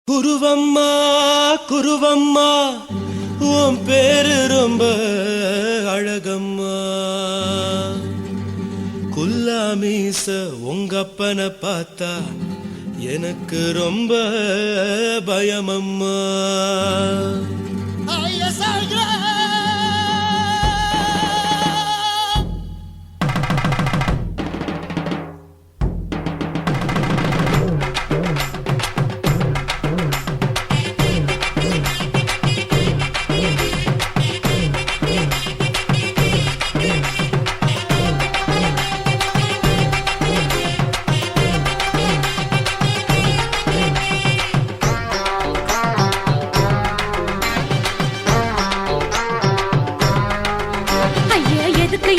குருவம்மா குருவம்மா உன் பேரு ரொம்ப அழகம்மா. குல்லாமீச உங்கப்பனை பார்த்தா எனக்கு ரொம்ப பயமம்மா.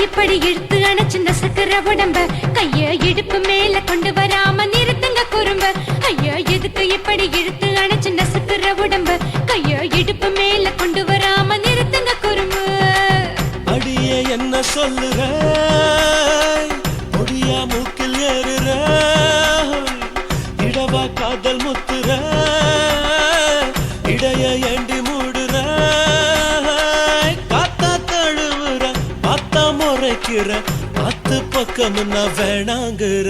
இப்படி இழுத்து அணைச்சு நசுக்கிற உடம்ப கைய இடுப்பு மேல கொண்டு வராம நிறுத்துங்க குறும்ப. ஐயா எதுக்கு இப்படி இழுத்து அணைச்சு நசுக்கிற உடம்ப கைய இடுப்பு மேல கொண்டு வராம நிறுத்துங்க குறும்ப. அடிய என்ன சொல்லுற முடியா மூக்கில் ஏறுற இடவா காதல் முத்துற இடைய ஏண்டி மூடுற காத்தா தழுவுற பார்த்தா முறைக்கிற பத்து பக்கம் நான் வேணாங்குற.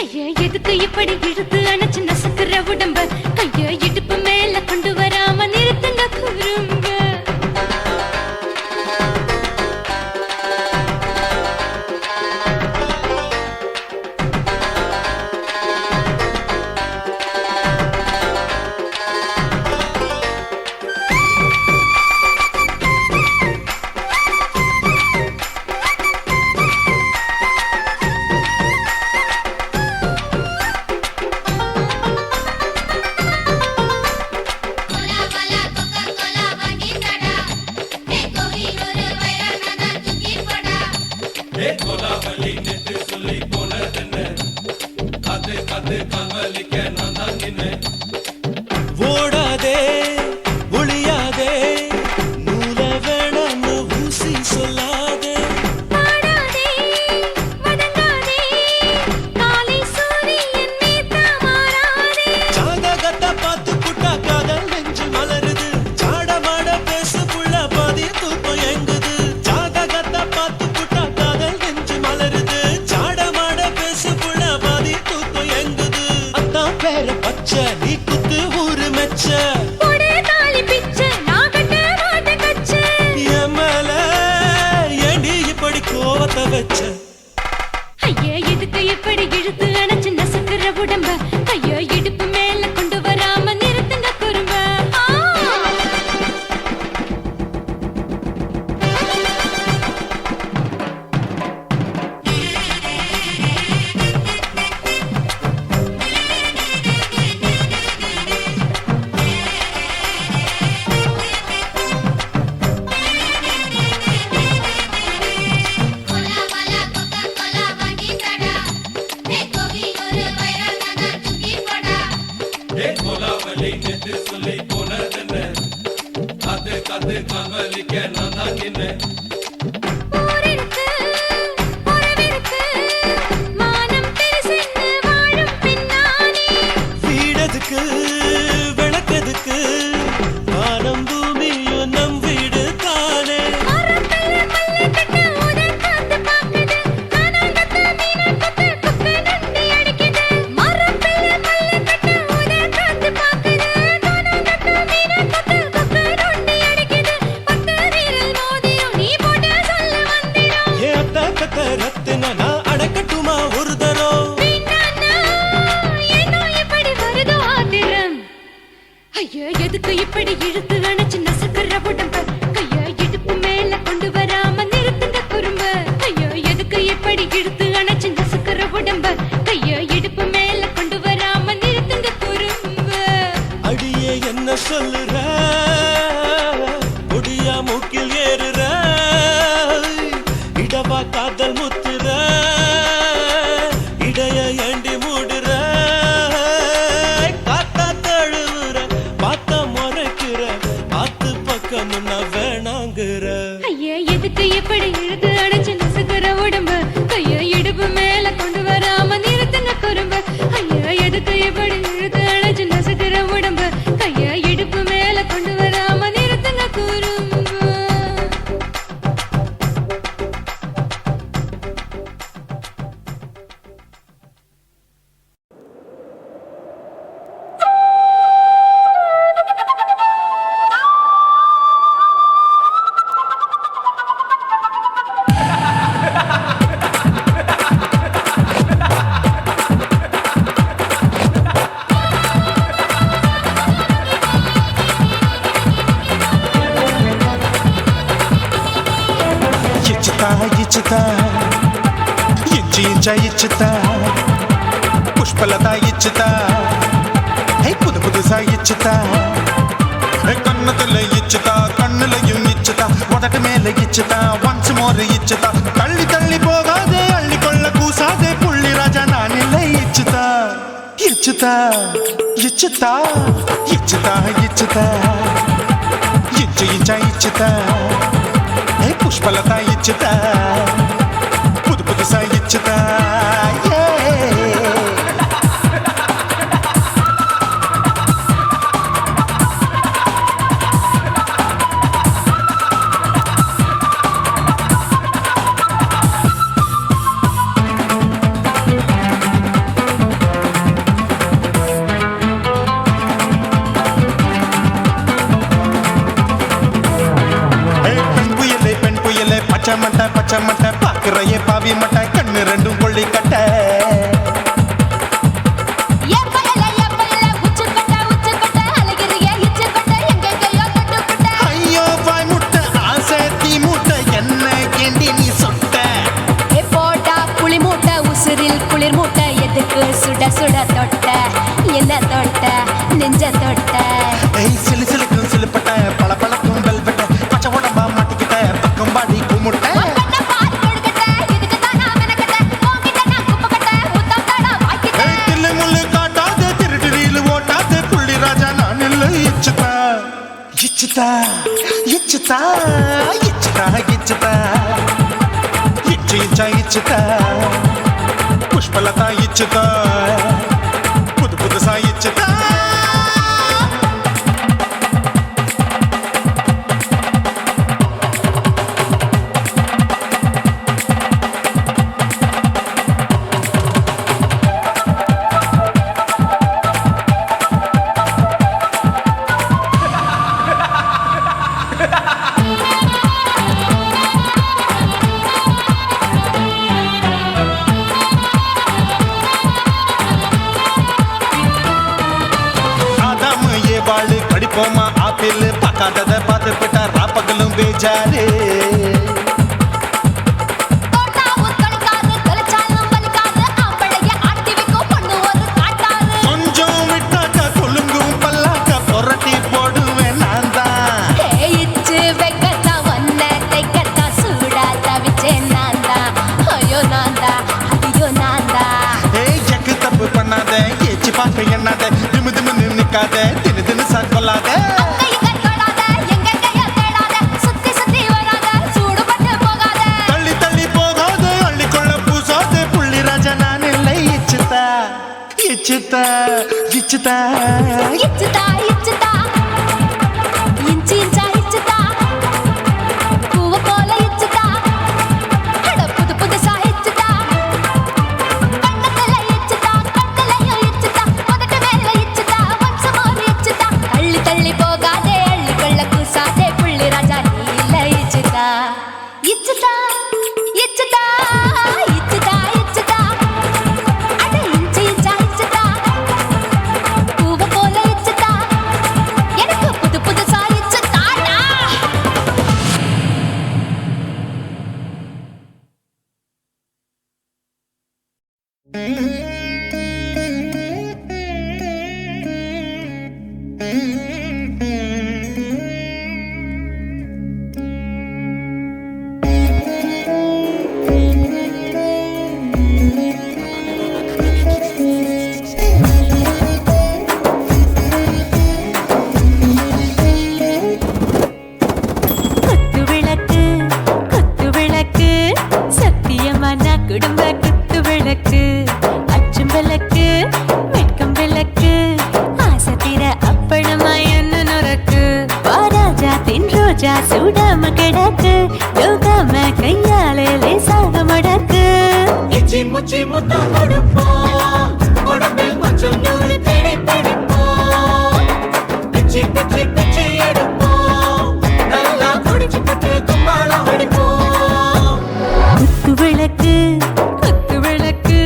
ஐயா எதுக்கு இப்படி இழுத்து அணைச்சு நசுக்கிற உடம்ப கைய இடுப்பு மேல கொண்டு வராம நிறுத்துங்க குறும்ப. ஓடாதே ஒளியாதே நூல வேணான்னு ஊசி சொல்லாதே ஜாதகத்தை பார்த்து புட்டா காதல் நெஞ்சு மலருது சாடமாட பேசு புள்ள பாதி தூக்கம் எங்குது. ஜாதகத்தை பார்த்து புட்டா காதல் நெஞ்சு மலருது சாடமாட பேசு புள்ள பாதி தூக்கம் எங்குது. அத்தா வச்ச. ஐயா எதுக்கு இப்படி இழுத்து அணைச்சு நசுக்குற உடம்ப கைய இடுப்பு மேல கொண்டு வராம நிறுத்துங்க குறும்ப கோலாவலி நெத்து சொல்லி போனதென்ன அது கது காவலிக்க நான் தான் நின்ன. போரிருக்கு போரவிருக்கு மானம் பெருசென்னு வாழும் பின்னானே வீடதுக்கு விளக்கதுக்கு வானம் பூமியும் நம் வீடு தானே. மரப்பல்ல மல்ல கட்ட உதன் காத்து பாக்குது கானாங்கத்து மீனாங்கத்து குக்கு நண்டி அடிக்குது மரப்பல்ல மல்ல கட்ட உதன் காத்து பாக்குது கானாங்கத்து மீனாங்கத்து குக்கு நண்டி அடிக்குது பத்து வீரல் மோதியும் நீ போட்டு சொல்ல வந்திடும் ஏ அத்த கத்த ரத்தின நான் அடக்கட்டுமா ஒரு தரம். வீணானா ஏனோ இப்படி வருதோ ஆத்திரம் ஐயா எதுக்கு இப்படி இழுத்து அணைச்சு நசுக்குற உடம்ப கைய இடுப்பு மேல கொண்டு வராம நிறுத்துங்க குறும்ப ஐயா எதுக்கு இப்படி இழுத்து அணைச்சு நசுக்குற உடம்ப கைய இடுப்பு மேல கொண்டு வராம நிறுத்துங்க குறும்ப அடியே என்ன சொல்லுற முடியா மூக்கில் ஏறுற இடவா காதல் முத்துற இடைய ஏண்டி மூடுற காத்தா தழுவுற பார்த்த முறைக்கிற ஆத்து பக்கம் நான் வேணாங்குற. ஐயா எதுக்கு இப்படி இழுத்து அணைச்சு நசுக்குற உடம்ப கைய இடுப்பு மேல கொண்டு வராம நிறுத்துங்க குறும்ப ஐயா எதுக்கு இப்படி இழுத்து அணைச்சு நசுக்குற உடம்ப கைய இடுப்பு மேல கொண்டு வராம நிறுத்துங்க குறும்ப ఇచ్చుతా ఇచ్చుతా పుష్పలత ఇచ్చుతా புது புதுசா இச்சுதா கண்ணத்துல இச்சுதா கண்ணுலையும் இச்சுதா உதட்டு மேல இச்சுதா ஒன்ஸ் மோர் இச்சுதா தள்ளி தள்ளி போகாதே அள்ளி கொள்ள கூசாதே புள்ளி ராஜா நான் இல்லை இச்சுதா இச்சுதா இச்சுதா இச்சுதா இச்சுதா இச்சுதா புஷ்பலதா இச்சுதா புது புதுசா இச்சுதா பச்சை மட்டை பாக்குறையே பாவி மட்டை கண்ணு ரெண்டும் கொள்ளி கட்ட ஐயோ வாய் முட்டை ஆசை தீ மூட்டை என்ன கேண்டி நீ சொட்ட போட்டா புளி மூட்டை உசுரில் குளிர் மூட்டை எதுக்கு சுட சுட தொட்ட என்ன தொட்ட நெஞ்ச தொட்ட சிலு சிலுக்கும் சிலுப்பட்ட பல பழக்கும் வெல்வெட்ட பச்சை உடம்பா மாட்டிக்கிட்ட பக்கம் பாடி குமுட்ட இச்சுதா இச்சுதா இச்சுதா இச்சுதா இச்சு இச்சா இச்சுதா புஷ்பலதா இச்சுதா புது புதுசா இச்சுதா பார்க்காதத பார்த்து விட்டா ராப்பகலும் பேஜாரு கொஞ்சம் விட்டாக்க குலுங்கும் பல்லாக்க புரட்டி போடுவேன் நான் தான் ஜக்கு தப்பு பண்ணாத ஏச்சு பார்க்க எண்ணாத திமு திமு நின்னுக்காத தினு தினு சாக்கொள்ளாத தள்ளி தள்ளி போகாத அள்ளிக்கொள்ள பூசாத புள்ளி ராஜா நான் இல்லை இச்சுதா இச்சுதா இச்சுதா குடும்ப குத்து விளக்கு அச்சும் விளக்கு வெட்கம் விளக்கு ஆசை தீர அப்பளமா என்ன நொறக்கு வாராஜா தின் ரோஜா சூடாம கிடக்கு யோகாம கையாலே லேசாக மடக்கு இச்சி முச்சி முத்தம் கொடுப்போம் உடம்பில் கொஞ்சம் நூறு தேடி பிடிப்போம் பிச்சி பிச்சி பிச்சி எடுப்போம் நல்லா குடிச்சு பட்டு கும்பாளம் அடிப்போம் குத்து விளக்கு குத்து விளக்கு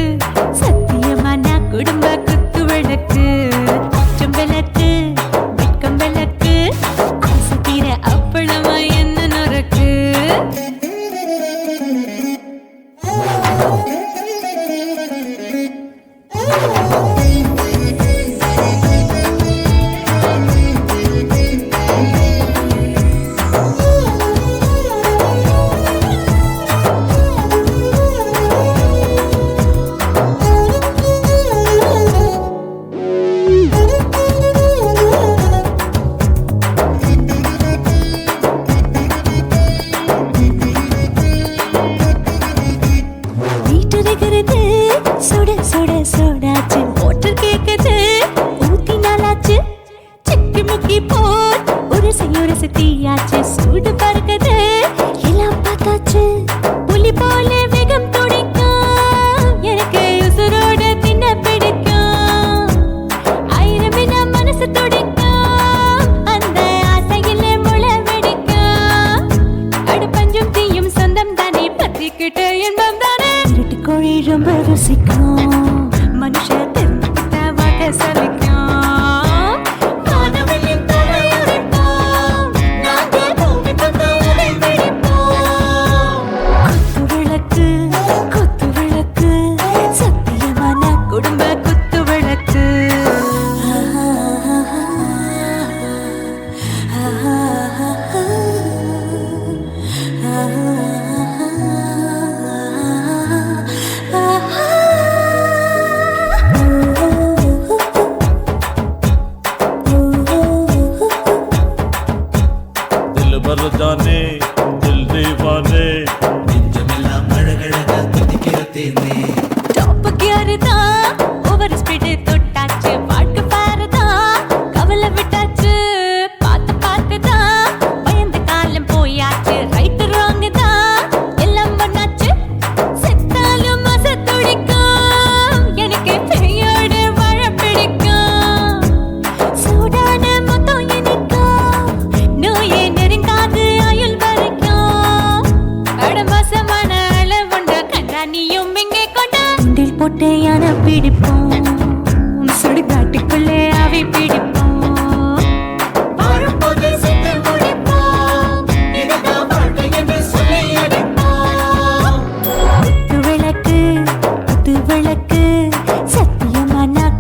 சத்தியமான குடும்ப குத்து விளக்கு அச்சும் விளக்கு வெட்கம் விளக்கு ஆசை தீர அப்பளமா என்ன நொறக்கு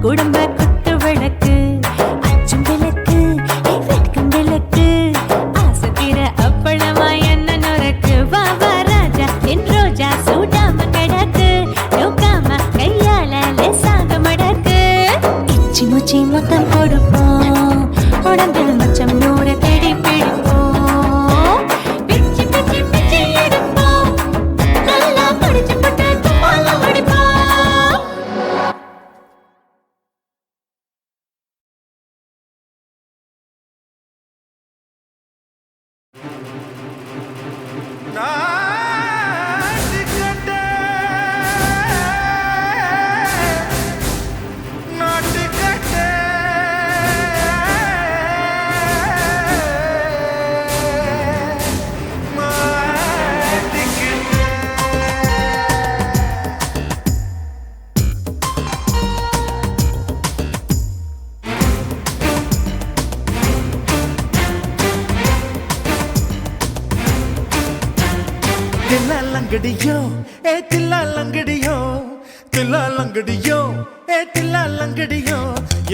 குடும்ப குத்து விளக்கு அச்சும் விளக்கு வெட்கும் விளக்கு ஆசத்திர அப்பளமா என்ன நுறக்கு வா வா ராஜா என் ரோஜா சூடாம கிடக்கு நோக்காம கையால லேசாக மடக்கு இச்சி முச்சி மொத்தம் கொடுப்போம் உடம்பில் மச்சம் நூறு தேடி பிடிப்போம் பிச்சி பிச்சி பிச்சி எடுப்போம் நல்லா படிச்சு போட்டு துப்பால படிப்போம் நாட்டுக்கட்டை, நாட்டுக்கட்டை, மாட்டிக்கிட்டை. தில்லாலங்கடியோ ஏ தில்லாலங்கடியோ தில்லாலங்கடியோ ஏ தில்லாலங்கடியோ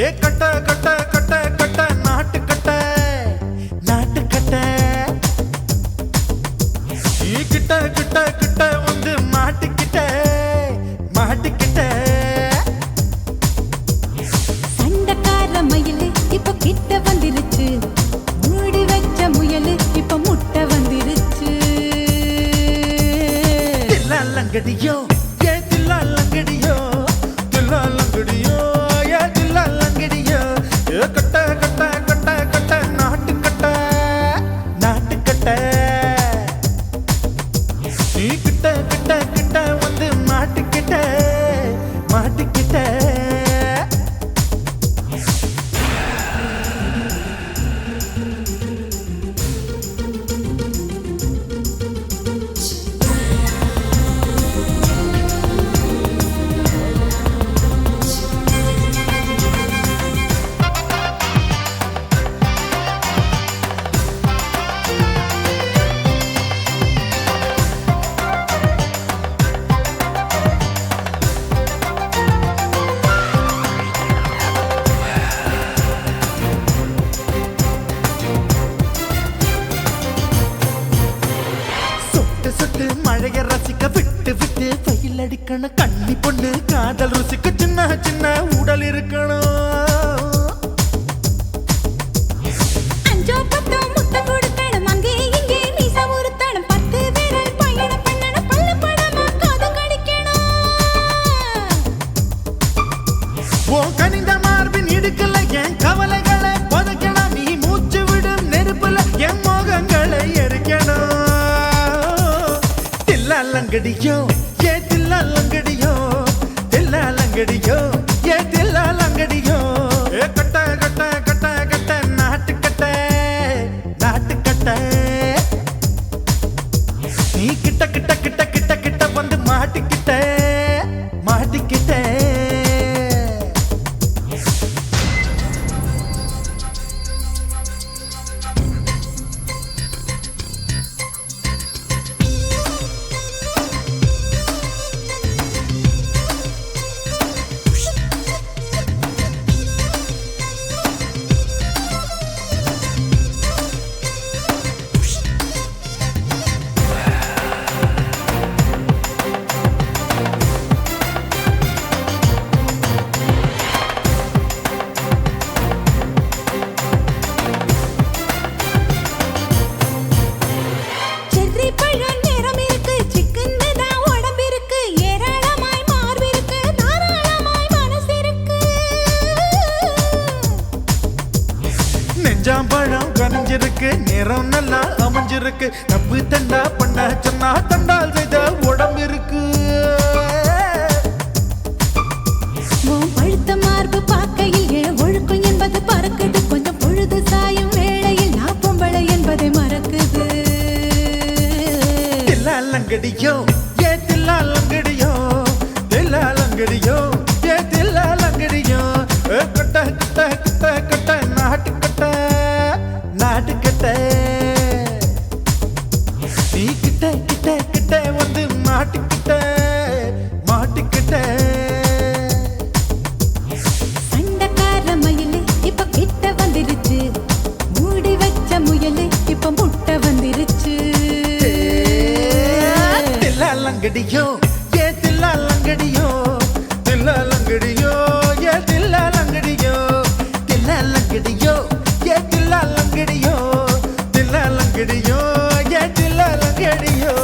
ஏ கட்ட கட்ட கட்ட கட்ட நாட்டு கட்ட நாட்டு கட்ட நீ கிட்ட கிட்ட கிட்ட வந்து மாட்டிக்கிட்ட மாட்டிக்கிட்ட சண்டக்கார மயிலு இப்ப கிட்ட வந்துருச்சு மூடி வச்ச முயலு இப்ப முட்டை வந்துருச்சு தில்லாலங்கடியோ ஏ தில்லாலங்கடியோ தில்லாலங்கடியோ ஏ தில்லாலங்கடியோ ஏ கட்ட கட்ட கட்ட கட்ட நாட்டு கட்ட நாட்டு கட்ட நீ கிட்ட கிட்ட கிட்ட வந்து மாட்டிக்கிட்ட மாட்டிக்கிட்ட சொட்டு சொட்டு மழைய ரசிக்க விட்டு விட்டு வெயில் அடிக்கணும் கண்ணி பொண்ணு காதல் ருசிக்க சின்ன சின்ன உடல் இருக்கணும் அஞ்சோ பத்தோ முட்டை கொடுக்கணும் அங்கே இங்கே மீச உறுத்தணும் 10 விரல் பயணம் பண்ணணும் பல்லு படமா காதும் கடிக்கணும் ஓ கனிந்த மார்பின் இடுக்கல என் கவலைகளை புதைக்கணும் நீ மூச்சு விடும் நெருப்புல என் மோகங்களை எரிக்கணும் தில்லாலங்கடியோ ஏ தில்லாலங்கடியோ தில்லாலங்கடியோ ஏ தில்லாலங்கடியோ ஏ கட்ட கட்ட கட்ட கட்ட நாட்டு கட்ட நாட்டு கட்ட நீ கிட்ட கிட்ட கிட்ட கிட்ட கிட்ட வந்து மாட்டிக்கிட்ட மாட்டிக்கிட்ட செர்ரி பழம் நிறம் இருக்கு சிக்கன்னு தான் உடம்பு இருக்கு ஏராளமாய் மார்பு இருக்கு தாராளமாய் மனசு இருக்கு நெஞ்சாம்பழம் கனிஞ்சிருக்கு நிறம் நல்லா அமைஞ்சிருக்கு தப்பு தண்டா பண்ண சொன்னா தண்டால் செய்த உடம்பு இருக்கு உன் பழுத்த மார்பு பார்க்கையில் என் ஒழுக்கம் என்பது பறக்குது கொஞ்சம் பொழுது சாயும் வேளையில் நான் பொம்பளை என்பதை மறக்குது தில்லாலங்கடியோ ஏ தில்லாலங்கடியோ தில்லாலங்கடியோ ஏ தில்லாலங்கடியோ ஏ கட்ட கட்ட கட்ட கட்ட நாட்டு கட்ட நாட்டு கட்ட நீ கிட்ட கிட்ட கிட்ட வந்து மாட்டிக்கிட்ட லங்கடியோ ஏ தில்லா லங்கடியோ தில்லா லங்கடியோ ஏ தில்லா லங்கடியோ தில்லா லங்கடியோ ஏ தில்லா லங்கடியோ தில்லா லங்கடியோ ஏ தில்லா லங்கடியோ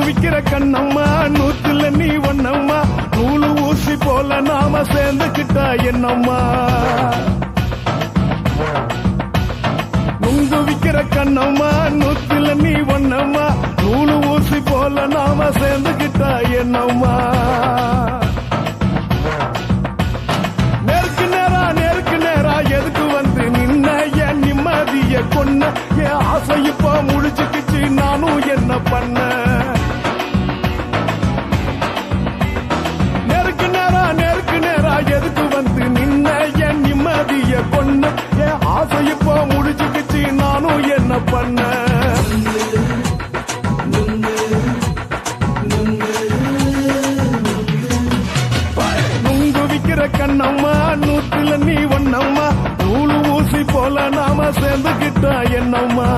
விக்கிற கண்ணம்மா நூத்துல நீ ஒண்ணம்மா நூலு ஊசி போல நாம சேர்ந்துக்கிட்டா என்னம்மா நுங்கு விக்கிற கண்ணம்மா நூத்துல நீ ஒண்ணம்மா நூலு ஊசி போல நாம சேர்ந்துக்கிட்டா என்னம்மா நேருக்கு நேரா எதுக்கு வந்து நின்ன என் நிம்மதிய கொன்ன என் ஆசை இப்ப முடிச்சுக்கிச்சு நானும் என்ன பண்ண நேருக்கு நேரா எதுக்கு வந்து நின்ன என் நிம்மதிய கொன்ன என் ஆசை இப்ப முடிச்சுக்கிச்சு நானும் என்ன பண்ண நுங்கு விக்கிற கண்ணம்மா நூத்துல நீ ஒண்ணம்மா நூலு ஊசி போல நாம சேர்ந்துக்கிட்டா என்னம்மா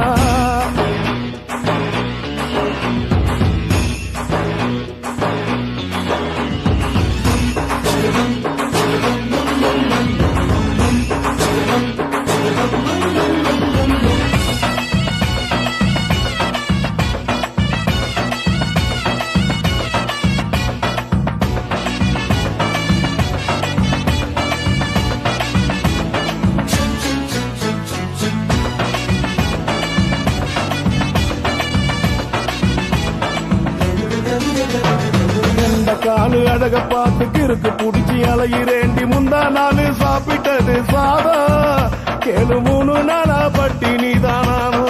காலு அழக பார்த்து கிறுக்கு புடிச்சி அலையிறேண்டி முந்தா நாலு சாப்பிட்டது சாதம் கேளு 3 நாளா பட்டினி தானானோ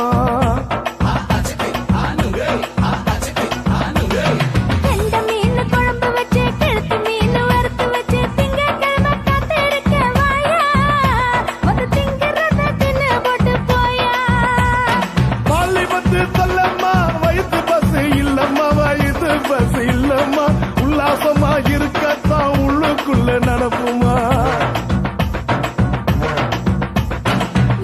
உல்லாசமா இருக்கத்தான் உள்ளுக்குள்ள நடப்புமா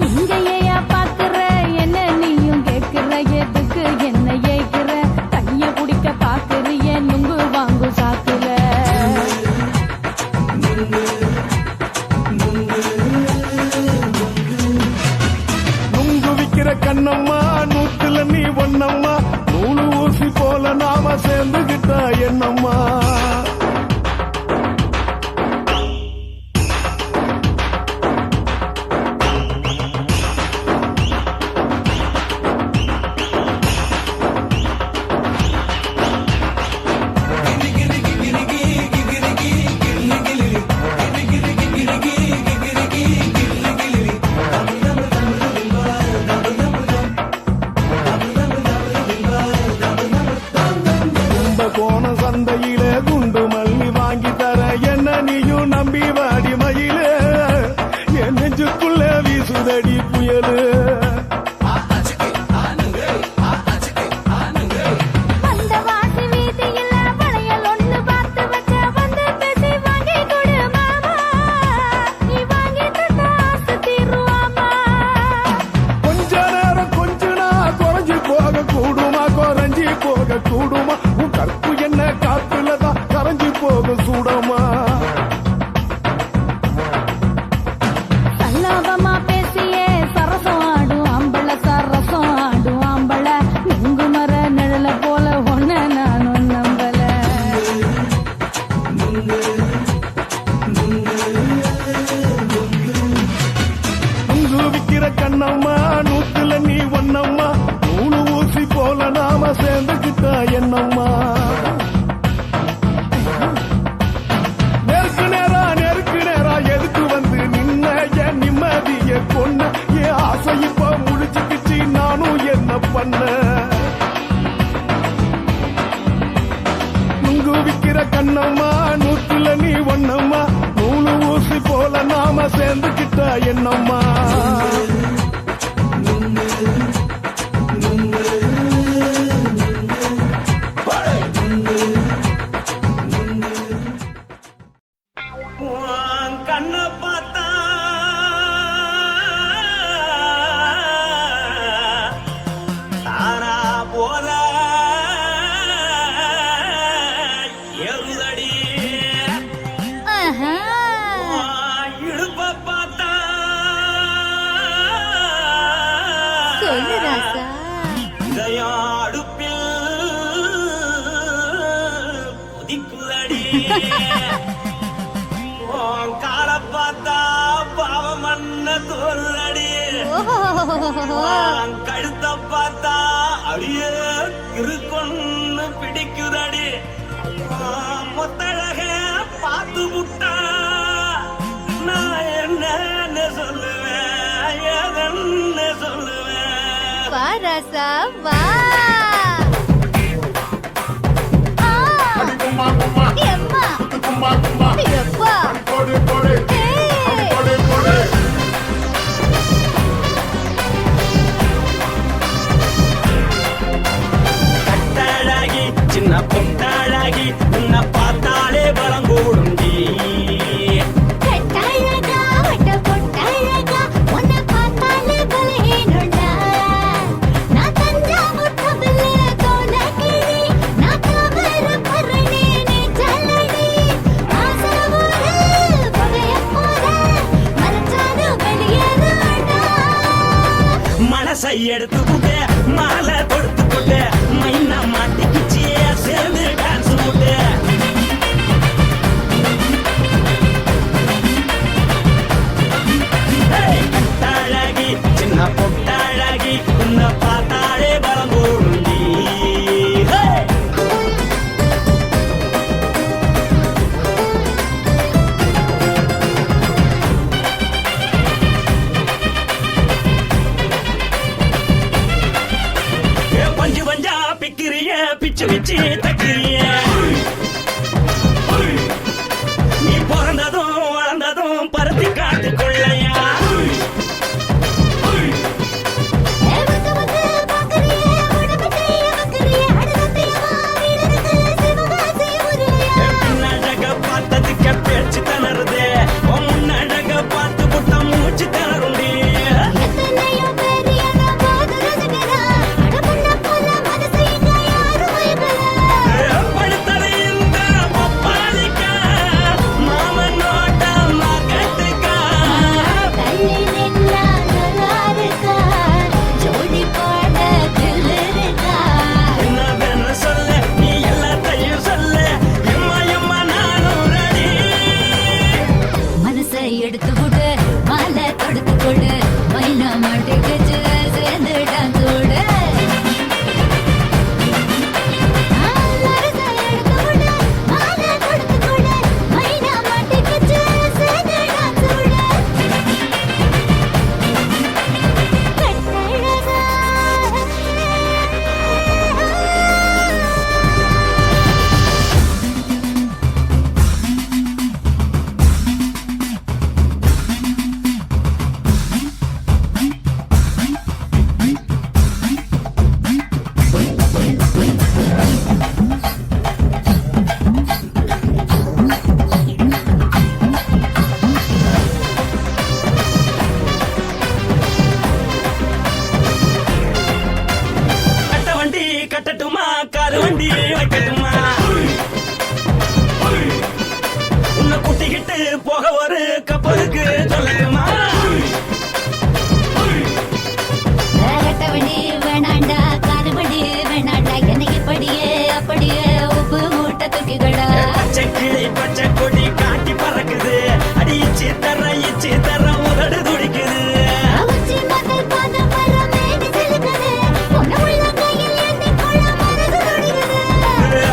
இங்க ஏயா பாக்குற என்ன நீயும் கேக்குற எதுக்கு என்ன ஏய்க்கிற கைய குடிக்க பாக்குறிய நுங்கு வாங்கு சாக்குற நுங்கு விக்கிற கண்ணம்மா நூத்துல நீ ஒண்ணம்மா நூலு ஊசி போல நாம சேர்ந்துகிட்டா என்னம்மா சந்தையிலே குண்டு மல்லி வாங்கி தர என்ன நீயும் நம்பி வாடி மயிலே என் நெஞ்சுக்குள்ள வீசுதடி புயலு கூடுமா உன் கற்பு என்ன காத்துலதான் கரைஞ்சு போக சூடமா சல்லாபமா பேசியே சரசம் ஆடும் ஆம்பள சரசம் ஆடும் ஆம்பள நுங்கு மர நிழல போல ஒன்ன நானும் நம்பல நுங்கு விக்கிற கண்ணம்மா நூத்துல நீ ஒண்ணம்மா நூலு ஊசி போல நாம சேர்ந்துக்கிட்டா என்னம்மா நேருக்கு நேரா எதுக்கு வந்து நின்ன என் நிம்மதிய கொன்ன என் ஆசை இப்ப முடிச்சுக்கிச்சு நானும் என்ன பண்ண நுங்கு விக்கிற கண்ணம்மா நூத்துல நீ ஒண்ணம்மா நூலு ஊசி போல நாம சேர்ந்துக்கிட்டா என்னம்மா கண்ண பார்த்தா தானா போல எருதடி இடுப்ப பார்த்தா கால பார்த்தா பாவம் மண்ண தோல்லடி கழுத்த பார்த்தா அடியே இருக்குன்னு பிடிக்குதடி மொத்தழக பார்த்து விட்டா நான் என்ன சொல்லுவேன் ஏதென்ன சொல்லுவேன் வா ராசா வா கும்மா கும்மா எம்மா கும்மா கும்மா எப்பா போடு போடு போடு போடு கட்டாழாகி சின்ன பொட்டாழாகி உன்னை பார்த்தாலே பலம் கூடுண்டி கட்டழகா வட்ட பொட்டழகா உன்னை பார்த்தாலே பலஹீனடா நான் தஞ்சாவூர் தவிலே தோலகிரி நான் தவறு பரணி நீ சல்லடி ஆசவூரு பகைய போற மரச்சாது வெளியேறடா மனசை எடுத்துக்கிட்டே மாலை கொடுத்துக்கிட்டே மைனா மாட்டிக்கிச்சியே சேர்ந்து டான்ஸ் போட்டு கட்டாழகி சின்ன பொட்டாழகி உன்னை பார்த்தாலே பலம் கூடுண்டி பஞ்சு பஞ்சா பிக்கிறிய பிச்சு பிச்சு தக்கிறிய நீ பிறந்ததும் வளர்ந்ததும் பருத்தி காட்டுக்குள்ளையா வந்து வந்து பாக்கறியே உடம்பு கைய வக்கறியே அடகத்தையமா வீடருக்கு சிவகாசி ஊரையா பின்னழக பார்த்ததுக்கு பேச்சு தளருதே முன்னழக பார்த்து புட்ட மூச்சு தளருண்டி எத்தனையோ பேர் என்ன போது ரசிக்கிறா அடமுள்ள போல மனசு இங்க யாரும் மயக்கல படுத்தது இந்த பப்பாளிக்கா மாமன் நோட்ட மகட்டுக்கா தள்ளி நின்னா நல்லா இருக்கா ஜோடி போட தில் இருக்கா என்னவென்னு சொல்ல நீ எல்லாத்தையும் சொல்ல எம்மா எம்மா நானும் ரெடி மனசை எடுத்து விடு மாலை தொடுத்து கொடு மைனா மாட்டுக்குச்சு சேர்ந்து டான்ஸ் விடு மனசை எடுத்து விடு மாலை தொடுத்து கொடு மைனா மாட்டுக்குச்சு சேர்ந்து டான்ஸ் விடு கட்ட வண்டி கட்டட்டுமா காரு வண்டி வைக்கட்டுமா உன்னை கூட்டிக்கிட்டு போக ஒரு கப்பலுக்கு சொல்லட்டுமா வேகட்டவண்டி வேணாண்டா காலுபடி வேணாண்டா என்னைக்கு படியே அப்படியே உப்பு மூட்டை தூக்கிக்கடா பச்சை கிளி பச்சை கொடி காட்டி பறக்குது அடி இச்சி தர உதடு துடிக்குது உச்சி மகள் பாத மரம் மேடி செலுக்குது உன்னை உள்ள கையில் ஏந்தி கொள்ள மனசு துடிக்குது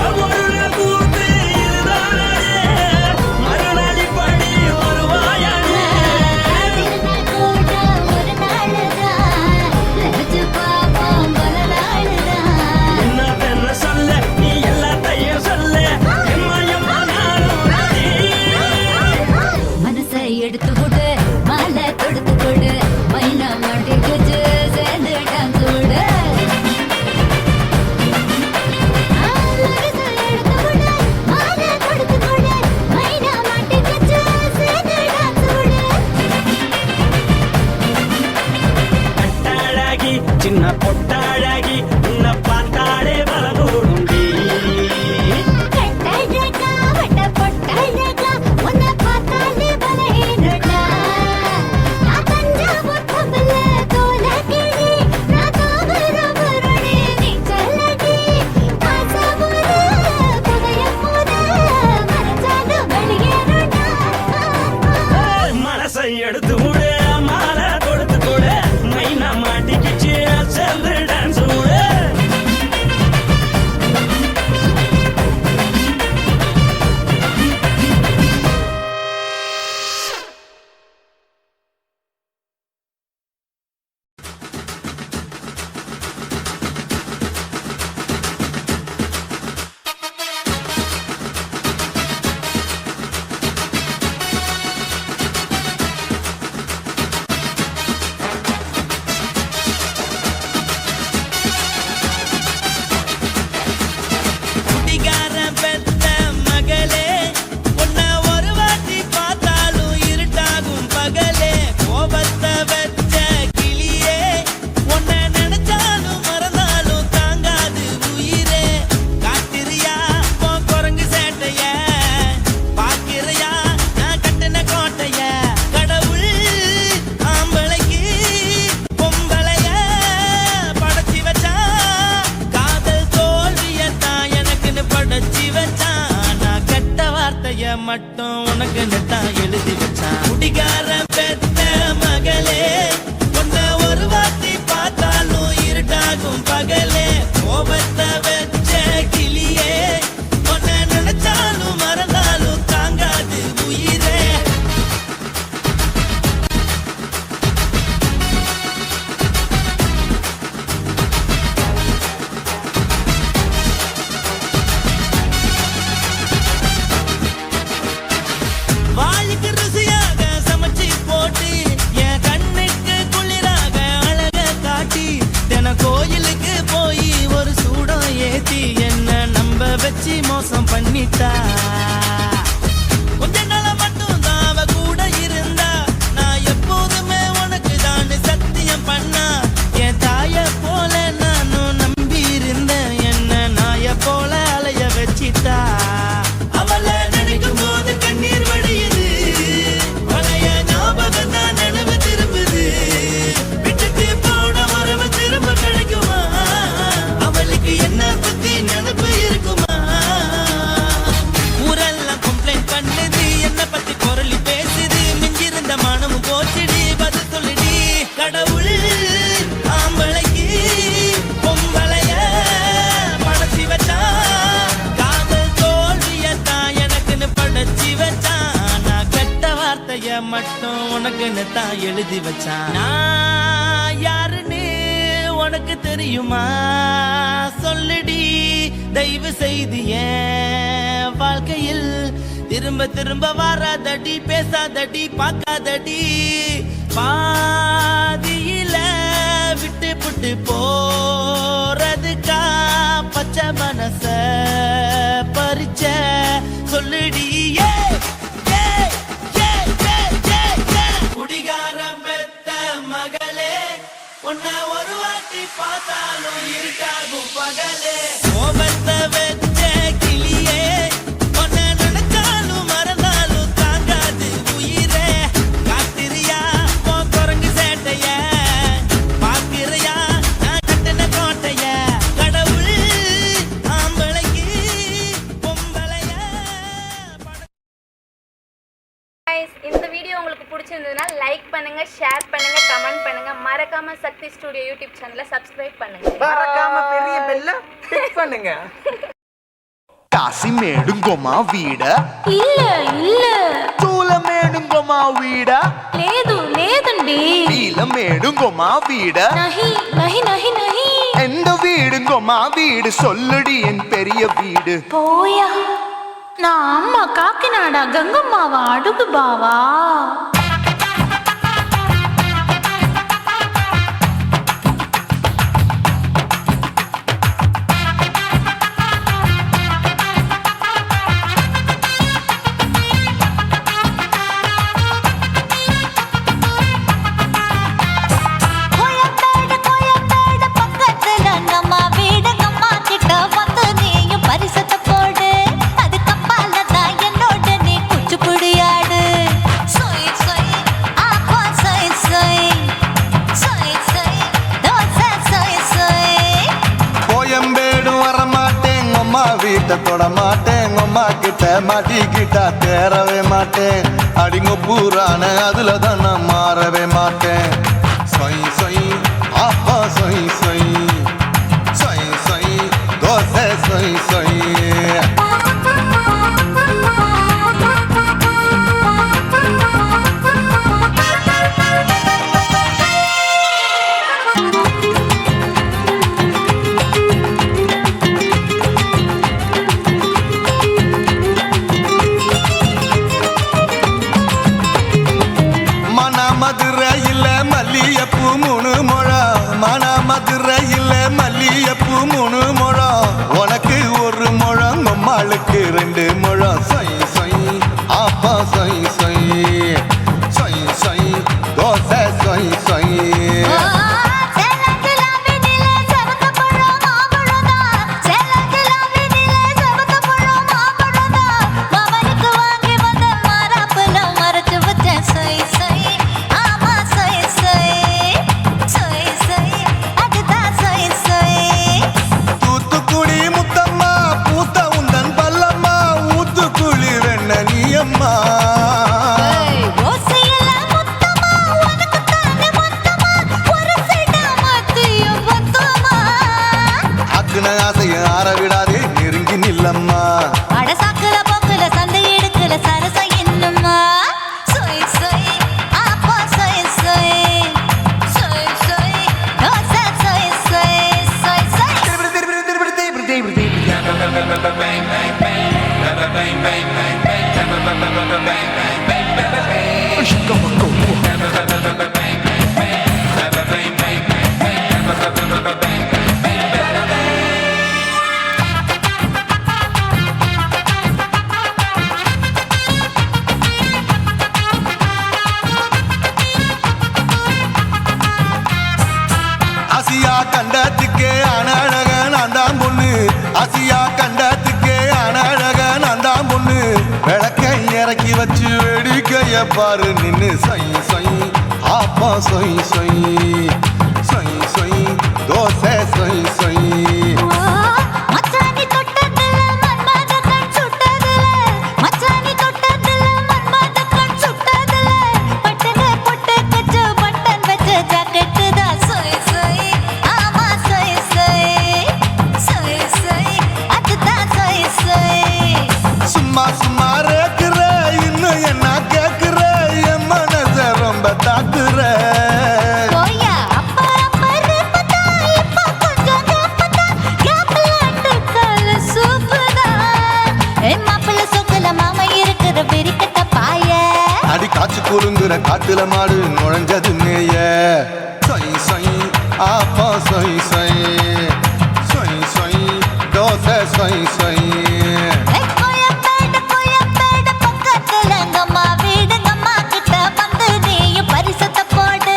மட்டும் உனக்குன்னு தான் எழுதி வச்சான். குடிகாரன் பெத்த மகளே, உன்னை ஒரு வாட்டி பார்த்தாலும் இருட்டாகும் பகலே. கோபத்தை வச்ச கிளியே, உன்னை நினைச்சாலும் மறந்தாலும் தாங்காது உயிரே. வாளுக்கு ருசியாக சமைச்சு போட்டு, என் கண்ணுக்கு குளிராக அழக காட்டி, தின கோயிலுக்கு போய் ஒரு சூடம் ஏத்தி என்ன நம்ப வச்சு மோசம் பண்ணிட்டா. கொஞ்ச நாள மட்டும் தான் அவ கூட இருந்தா, நான் எப்போதுமே உனக்கு தான் சத்தியம் பண்ணா. என் தாய போல நானும் நம்பி இருந்தேன், என்ன நாய போல அலைய வச்சிட்டா. அவளை நினைக்கும் போது கண்ணீர் வடியுது, பழைய ஞாபகம் தான் நினைவு திரும்புது. விட்டுட்டு போன உறவு திரும்ப கிடைக்குமா? அவளுக்கு என்ன பத்தி நினைப்பு இருக்குமா? ஊரெல்லாம் கம்ப்ளைண்ட் பண்ணுது, என்ன பத்தி பொருளி பேசுது. மிஞ்சிருந்த மனமும் போச்சுடி, பதில் சொல்லுடி. கடவுள் ஆம்பளைக்கு பொம்பளைய படைச்சி வச்சான், காதல் தோல்வியத்தான் எனக்குன்னு படைச்சி வச்சான். நான் கெட்ட வார்த்தைய மட்டும் உனக்குன்னு தான் எழுதி வச்சான். நான் யாருன்னு உனக்கு தெரியுமா? சொல்லுடி தயவு செய்து என் வாழ்க்கையில் திரும்ப திரும்ப வராதடி, பேசாதடி, பார்க்காதடி. பாதியில விட்டு புட்டு போறதுக்கா பச்சை மனச பறிச்ச சொல்லுடி. குடிகாரம் பெத்த மகளே, உன்னை ஒரு வாட்டி பார்த்தாலும் இருட்டாகும் பகலே. கோபத்தை வச்ச கிளியே, உன்னை நினைச்சாலும் மறந்தாலும் தாங்காது உயிரே. காத்திரியா உன் குரங்கு சேட்டைய, பாக்கிறையா நான் கட்டின கோட்டைய. கடவுள் ஆம்பளைக்கு பொம்பளைய Guys, இந்த வீடியோ உங்களுக்கு பிடிச்சிருந்ததுன்னா லைக் பண்ணுங்க, ஷேர் பண்ணுங்க, கமெண்ட் பண்ணுங்க. மறக்காம சக்தி ஸ்டுடியோ யூடியூப் சேனலை சப்ஸ்கிரைப் பண்ணுங்க. மறக்காம பெரிய பெல்ல கிளிக் பண்ணுங்க. కాశీమేడుంగోమా వీడ இல்ல இல்ல చూలమేడుంగోమా వీడ లేదండి నీలమేడుంగోమా వీడ నహి నహి నహి నహి எந்த வீடுங்கோமா வீடு சொல்லுடி என் பெரிய வீடு. போயா நான் அம்மா காக்கிநாடா கங்கம்மாவா அடுகு பாவா. கோயம்பேடு பக்கத்துல நம்ம வீடு, அம்மா கிட்ட வந்து நீயும் பரிசத்தை போடு. அது கப்பால தான் என்னோட நீ குச்சிப்புடியாடு. சொய் சொய் ஆப்பா சொய் சொய் சொய் சொய் தோசை சொய் சொய். கோயம்பேடு வரமாட்டேன், அம்மா வீட்டை தொட மாட்டேன், அம்மா கிட்ட மாட்டிக்கிட்டா தேரவே மாட்டேன். அடிங்க பூரான அதுல தான் நான் மாறவே மாட்டேன். சொய் சொய் ஆப்பா சொய் சொய் சொய் சொய் தோசை சொய் சொய். மதுரையில் மல்லியப்பூ 3 முழம், மதுரையில் மல்லியப்பூ 3 முழம். ஆற விடாதே நெருங்கி நில்லம்மா. அட சாக்குல போக்குல சந்தை எடுக்கல சரசம் என்னம்மா சொய் சொய் ஆப்பா சொய் சொய் சொய் சொய் தோசை சொய் சொய் சொய் சொய் ஆசியா கண்டத்துக்கே அனழக நான் தான் பொண்ணு. ஆசியா கண்டத்துக்கே அனழக நான் தான் பொண்ணு. விளக்கை இறக்கி வச்சு வேடிக்கைய பாரு நின்னு சொய் சொய் ஆப்பா சொய் சொய் சொய் சொய் தோசை சொய் சொய். மச்சானி தொட்டதுல மன்மத கண் சுட்டதுல மச்சானி தொட்டதுல மன்மத கண் சுட்டதுல பட்டன பொட்டு கச்சு பட்டன் வச்ச ஜாக்கெட் தான் சொய் சொய் ஆமா சொய் சொய் சொய் சொய் அதுதான் சொய் சொய் சும்மா சும்மா ரேக்குற இன்னும் என்ன கேக்குற என் மனச ரொம்ப தாக்குற. போயா அப்பா அப்பா ரப்பதா இப்ப கொஞ்சம் ரப்பதா கேப்ல அட்டக்கல சூப்பரா ஏ மாப்பிள்ள சொக்கல மாமா இருக்கிற பெரிக்கட்ட பாய அடி காய்ச்சி குலுங்குற காட்டுல மாடு நுழைஞ்சது மேய சொய் சொய் ஆப்பா சொய் சொய் சொய் சொய் தோசை சொய் சொய். கோயம்பேடு பக்கத்துல எங்கம்மா வீடு அம்மா கிட்ட வந்து நீயும் பரிசத்தை போடு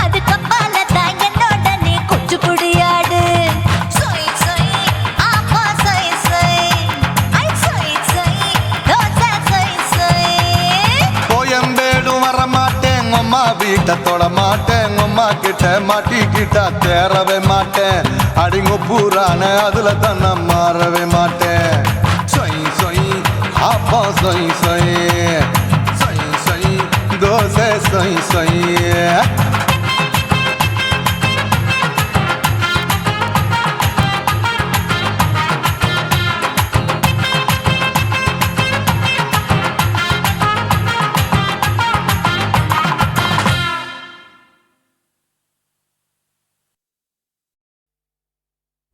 அது கப்பால தான் என்னோட நீ குச்சி புடியாடு சொய் சொய் ஆப்பா சொய் சொய் ஐ சொய் சொய் தோசை சொய் சொய் கோயம்பேடும் வரமாட்டேன் அம்மா வீட்டை தொட மாட்டேன் அம்மா கிட்ட மாட்டிக்கிட்டா தேரவே மாட்டேன். அடிங்க பூரான அதுல தான் நான் மாறவே மாட்டேன். சொய் சொய் ஆப்பா சொய் சொய் சொய் சொய் தோசை சொய் சொய்.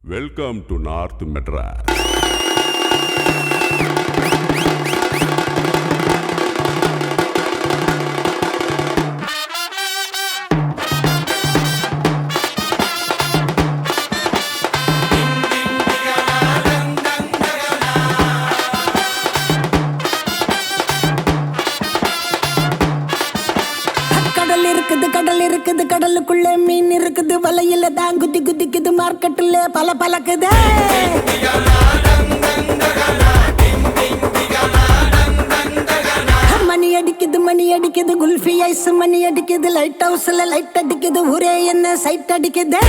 Welcome to North Madras. கடல் இருக்குது கடலுக்குள்ள மீன் இருக்குது வலையில தான் குதி குதிக்குது மார்க்கெட்டுல பல பலக்குது மணி அடிக்குது குல்ஃபி ஐஸ் மணி அடிக்குது லைட் ஹவுஸ்ல லைட் அடிக்குது ஊரே என்ன சைட் அடிக்குது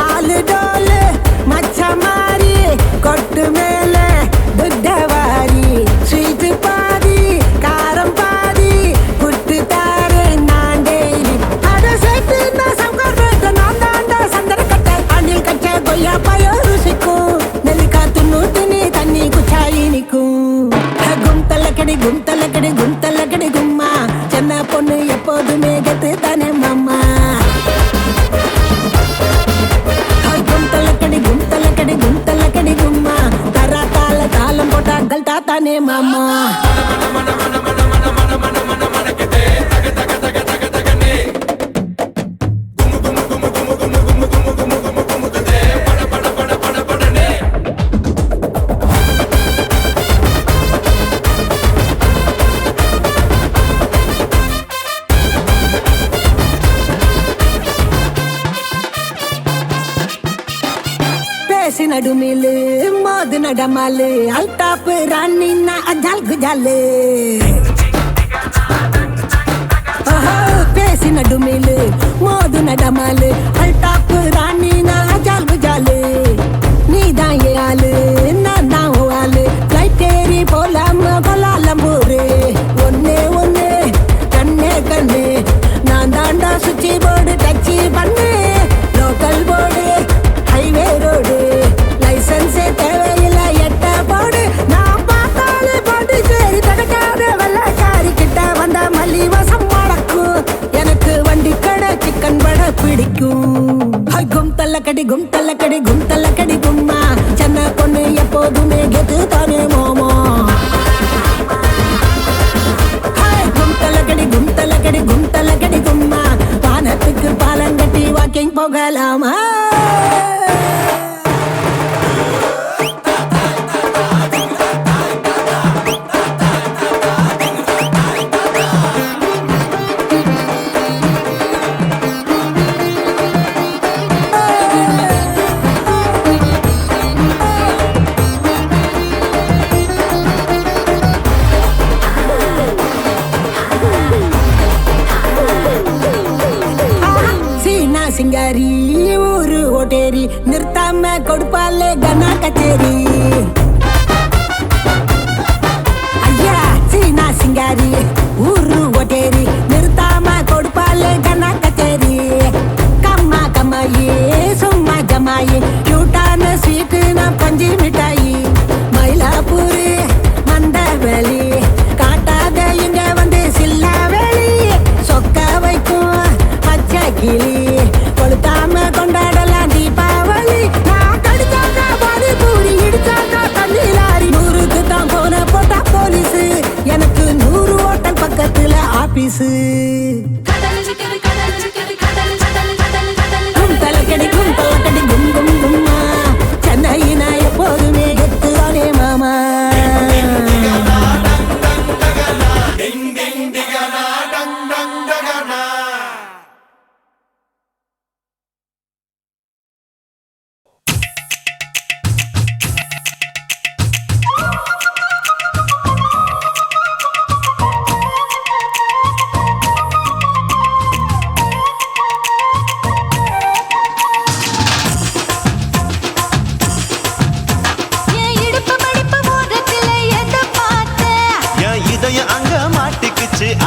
ஆளு டோலு மச்ச மாறி கொட்டு மேல துட்டவாரி ஸ்வீட் பாதி காரம் பாதி புட்டு தாரு நான் டெய்லி அட சேர்த்து நான் சங்கர்றது நான் தாண்டா சந்தன கட்ட அணில் கட்ட கொய்யா பாயோ ருசிக்கும் நெல்லிக்கா துண்ணு துணி தண்ணி குச்சாயி நிக்கும் கும்தல கடி கும்மா சென்ன பொண்ணு எப்போதுமே கெத்து தானே மாமா கும்தல கடி கும்மா தரா தாளம் போட்டா கல்டா தானே மாமா நடுமிலு மோது நடமாலு அல்டாப்பு ராணின்னா அஜால் குஜாலு பேசி நடுமிலு மோது நடமாலு அல்டாப்பு ராணின்னா அஜால் குஜாலு நீதான் ஏ ஆளு நான் தான் ஆளு ஃப்ளைட் ஏறி போலாம கோலாலம்பூரு ஒன்னே ஒன்னு கண்ணே கண்ணு நான் தாண்டா சுச்சி போர்டு பிடிக்கும் கும் தள்ளக்கடி கும் தள்ளக்கடி கும் தள்ளக்கடி கும்மா சென்ன பொண்ணு எப்போதுமே கெத்து தானே மாமா கும் தள்ளக்கடி கும் தள்ளக்கடி கும் தள்ளக்கடி கும்மா வானத்துக்கு பாலங்கட்டி வாக்கிங் போகலாமா சிங்காரி ஊரு ஓட்டேரி நிறுத்தாம கொடுப்பாலே கனா கச்சேரி ஐயா சீனா சிங்காரி ஊரு ஓட்டேரி நிறுத்தாம கொடுப்பாலே கனா கச்சேரி கம்மா கம்மாயி சும்மா ஜமாயி கியூட்டான ஸ்வீட்டு நான் பஞ்சு மிட்டாயி மயிலாப்பூர் மண்டவெளி காட்டாத இங்க வந்து சில்லாவெளி சொக்க வைக்கும் பச்சை கிளி கொளுத்தாம கொண்டாடலாம் தீபாவளி நான் கடிச்சாக்கா பாடி பூரி இடிச்சாக்கா தண்ணிலாரி 100க்கு தான் போன போட்டா போலீஸ் எனக்கு 100 ஹோட்டல் பக்கத்துல ஆபீஸ் கும் தலக்கடி கும் தலக்கடி கும் கும் கும்மா சென்னை நான் எப்போதுமே கெத்துதானே மாமா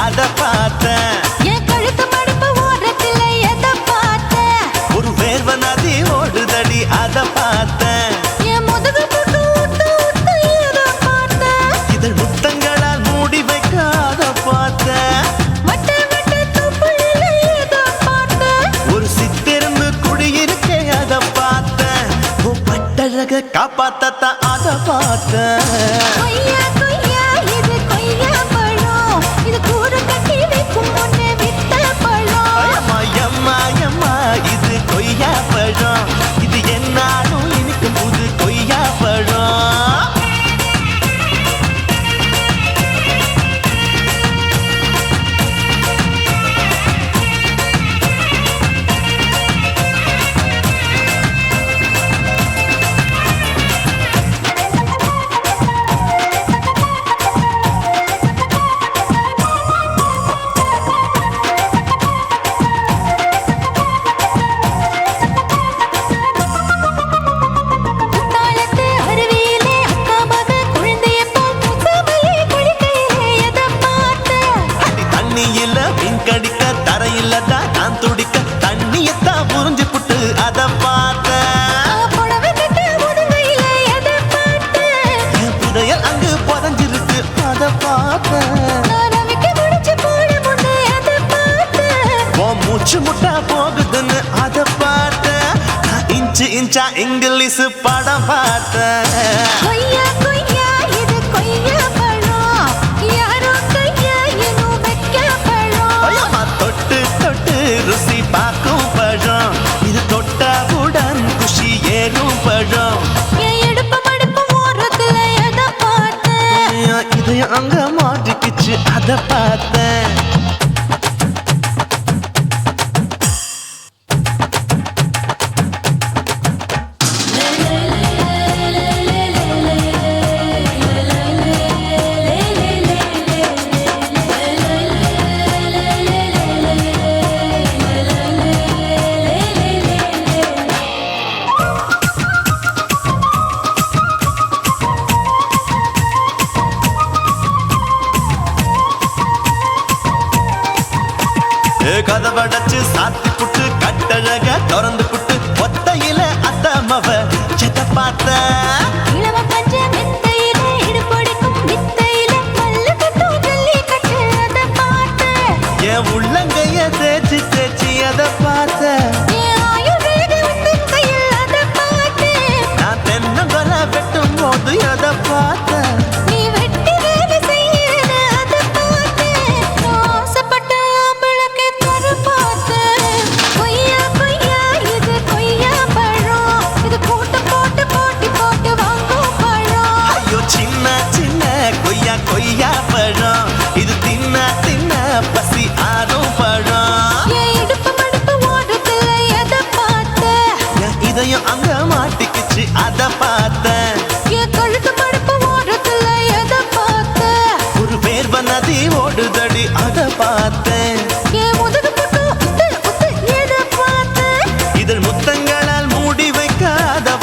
அத பார்த்தேன் என் கழுத்து மடிப்பு ஓரத்துல எதை பார்த்தேன் ஒரு வேர்வ நதி ஓடுதடி அத பார்த்தேன் என் முதுகு புட்டு ஊத்து ஊத்து எதை பார்த்தேன் இதழ் முத்தங்களால் மூடி வைக்க அத பார்த்தேன் வட்ட வட்ட துப்புல எதை பார்த்தேன் ஒரு சித்திரம்பு குடியிருக்கே அத பார்த்தேன் பட்டழக காப்பாத்தத்தான் அத பார்த்தேன் கொய்யா கொய்யா இது கொய்யா பழம் இது கூடு கட்டி வைக்கும் முன்னே வித்த பழம் அம்மா இது கொய்யா பழம் இது என்னாலும் இனிக்கும் புது கொய்யா பழம் குத்தாலத்து அருவியிலே அக்கா மக குழந்தைய போல் முசாமையே குளிக்கையிலே எதை பார்த்தேன் அடி தண்ணியில மீன் கடிக்க தரையில தான் நான் துடிக்க தண்ணியத்தான் புரிஞ்சு புட்டு அத பார்த்தேன் புடவை கட்ட முதுகையில எதை பார்த்தேன் என் புதையல் அங்கு புதஞ்சிருக்கு அத பார்த்தேன் நான் ரவிக்கு முடிச்சு போட முன்னே எதை பார்த்தேன் உன் மூச்சு முட்டா போகுதுன்னு அத பார்த்தேன் நான் இன்ச்சு இன்ச்சா இங்கிலீஷ் படம் பார்த்தேன் கொய்யா கொய்யா இது கொய்யா பழம் யாரோ கையா இன்னும் வைக்க பழம் ஐயம்மா தொட்டு தொட்டு ருசி பார்க்கும் பழம் இது தொட்டவுடன் குஷி ஏறும் பழம் என் இடுப்பு மடிப்பு ஓரத்துல எதை பார்த்தேன் இதயம் அங்க மாட்டிக்கிச்சு அத பார்த்தேன்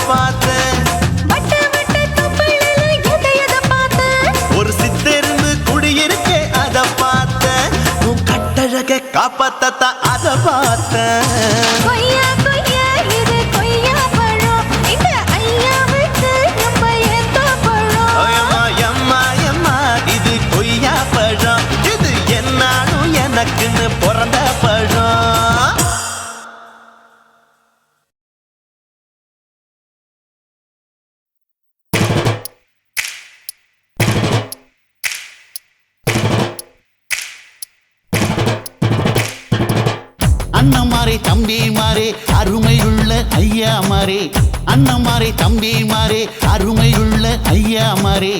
பார்த்தேன். வட்ட வட்ட தொப்புளில எதை பார்த்தேன். ஒரு சித்தெருந்து குடியிருக்கே அத பார்த்தேன். உன் கட்டழக காப்பாத்தத்தான் அத பார்த்தேன். கொய்யா கொய்யா இது கொய்யா பழம். இந்த ஐயாவுக்கு ரொம்ப ஏத்த பழம். அம்மா எம்மா எம்மா இது கொய்யா பழம். இது என்னாலும் எனக்குன்னு பிறந்த பழம். அண்ணன் மாறே தம்பி மாறே அருமையுள்ள ஐயா மாறே. அண்ணன் மாறே தம்பி மாறே அருமையுள்ள ஐயா மாறே.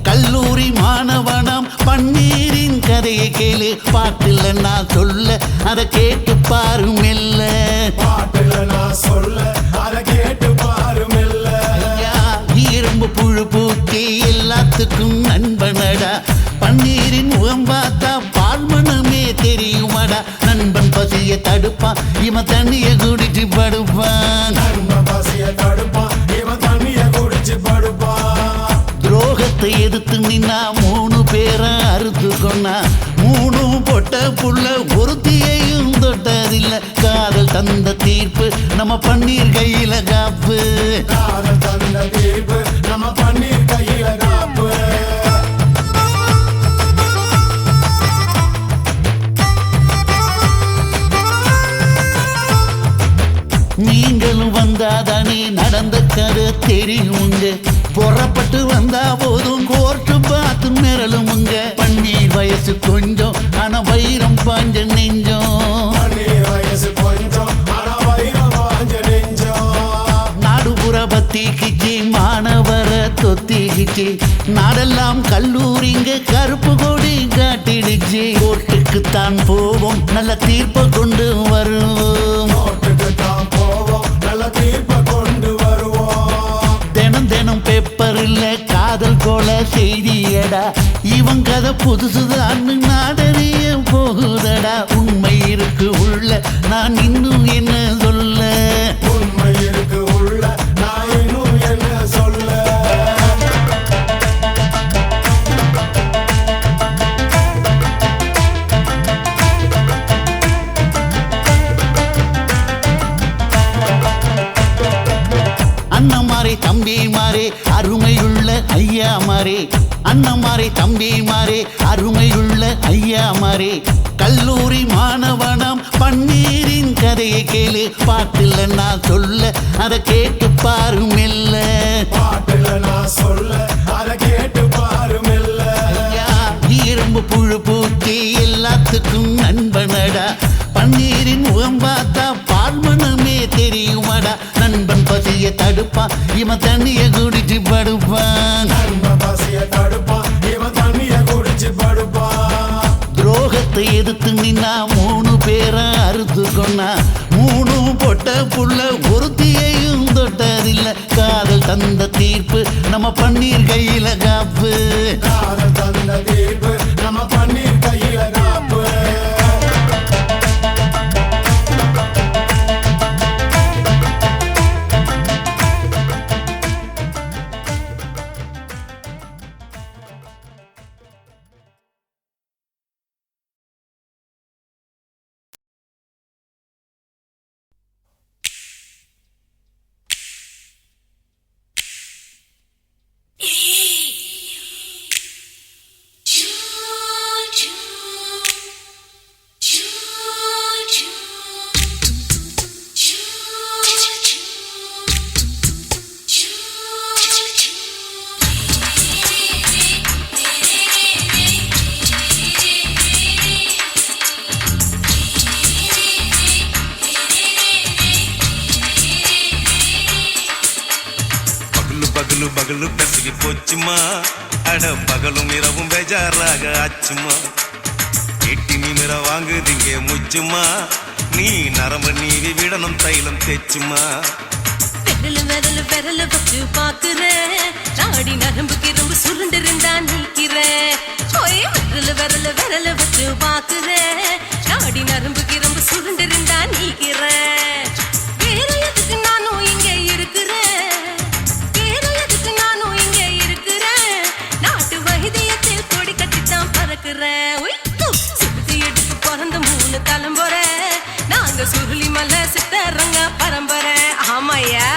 கல்லூரி மாணவனாம் பன்னீரின் கதையை கேளு. பாட்டில் நான் சொல்ல அதை கேட்டு பாரு மெல்ல. ஐயா, இரும்பு புழு பூக்கி எல்லாத்துக்கும் நண்பனடா. பன்னீரின் முகம் பார்த்தா பால்மனமே தெரியுமாடா. நண்பன் பசிய தடுப்பான், இவன் தண்ணிய குடிச்சு படுப்பான். துரோகத்தை எதிர்த்து நின்னா 3 பேரை அறுத்து கொன்னா. 3 பொட்ட புள்ள ஒருத்தியையும் தொட்டதில்லை. காதல் தந்த தீர்ப்பு நம்ம பன்னீர் கையில காப்பு. நீங்களும் வந்தாதானே நடந்த கதை தெரியுங்க. புறப்பட்டு வந்தா போதும் கோர்ட்டு பார்த்து மிரளுமுங்க. பன்னீர் வயசு கொஞ்சம் ஆனா வைரம் பாஞ்ச நெஞ்சம். நாடுபுற பத்திக்கிச்சு மாணவர தொத்திக்கிச்சு. நாடெல்லாம் கல்லூரிங்க கருப்பு கொடி காட்டிடுச்சு. கோர்ட்டுக்குத்தான் போவோம் நல்ல தீர்ப்பை கொண்டு வருவோம். தினம் தினம் பேப்பரில் காதல் கொலை செய்தியடா. இவன் கதை புதுசுதான் நாடறிய போகுதடா. உண்மை இருக்கு உள்ள நான் இன்னும் என்ன சொல்ல. அண்ணன் மாறே தம்பி மாறே அருமையுள்ள ஐயா மாறே. அண்ணன் மாறே தம்பி மாறே அருமையுள்ள ஐயா மாறே. கல்லூரி மாணவனாம் பன்னீரின் கதையை கேளு. பாட்டில் நான் சொல்ல அதை கேட்டு பாரு மெல்ல. ஐயா, இரும்பு புழு பூச்சி எல்லாத்துக்கும் நண்பனடா. பன்னீரின் முகம் பார்த்தா பால்மனமே தெரியுமாடா. நண்பன் பசிய தடுப்பான், இவன் தண்ணிய குடிச்சு படுப்பான். துரோகத்தை எதிர்த்து நின்னா 3 பேரை அறுத்து கொன்னா. 3 பொட்ட புள்ள ஒருத்தியையும் தொட்டதில்லை. காதல் தந்த தீர்ப்பு நம்ம பன்னீர் கையில காப்பு. பகலு பெசகி போச்சுமா. அட பகலும் இரவும் பேஜாராக ஆச்சுமா. எட்டி நிமிர வாங்குதிங்க முச்சுமா. நீ நரம்பு நீவி விடணும் தைலம் தேச்சுமா. விரல் விரல் வச்சு பாக்குறேன். நாடி நரம்பு கிரம்பு சுருண்டு இருந்தா நீக்கிறேன். விரல் வச்சு பாக்குறேன். நாடி நரம்பு கிரம்பு சுருண்டு இருந்தா நீக்கிறேன். வேற எதுக்கு நானும் இங்க இருக்கிறேன். ஐயா.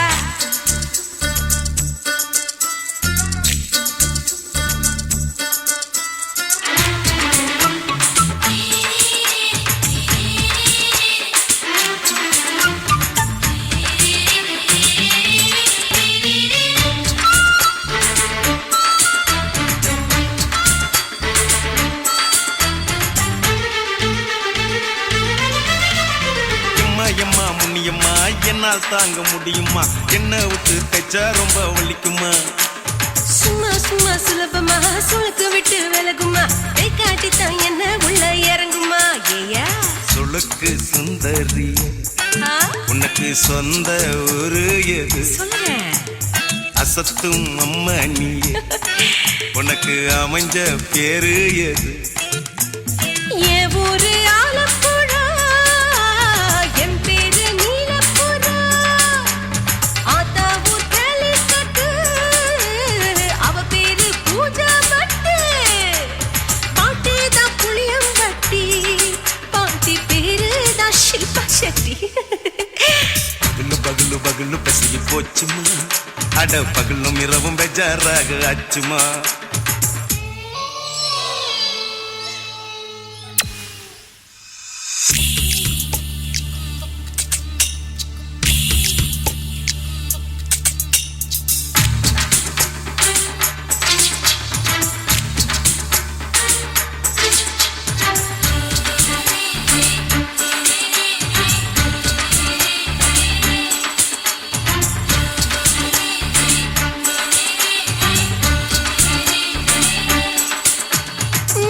எம்மா முன்னியம்மா என்னால் தாங்க முடியுமா என்ன விட்டு தைச்சா ரொம்ப வலிக்குமா சும்மா சும்மா சுலபமா சுளுக்கு விட்டு விலகுமா கை காட்டித்தான் என்ன உள்ள இறங்குமா ஏயா சுளுக்கு சுந்தரி உனக்கு சொந்த ஊரு எது சொல்லுங்க அசத்தும் அம்மா நீ உனக்கு அமைஞ்ச பேரு எது ஏ ஊரு ஆலப்புழா என் பேரு நீலப்புறா ஆத்தா ஊர் கேளிக்கட்டு அவ பேரு பூஜா பட்டு பாட்டி தான் புளியம்பட்டி பாட்டி பேரு தான் ஷில்பா செட்டி பகலு பகலு பகலு பசிக்கு போச்சுமா அட பகலும் இரவும் பெஜாராக ஆச்சுமா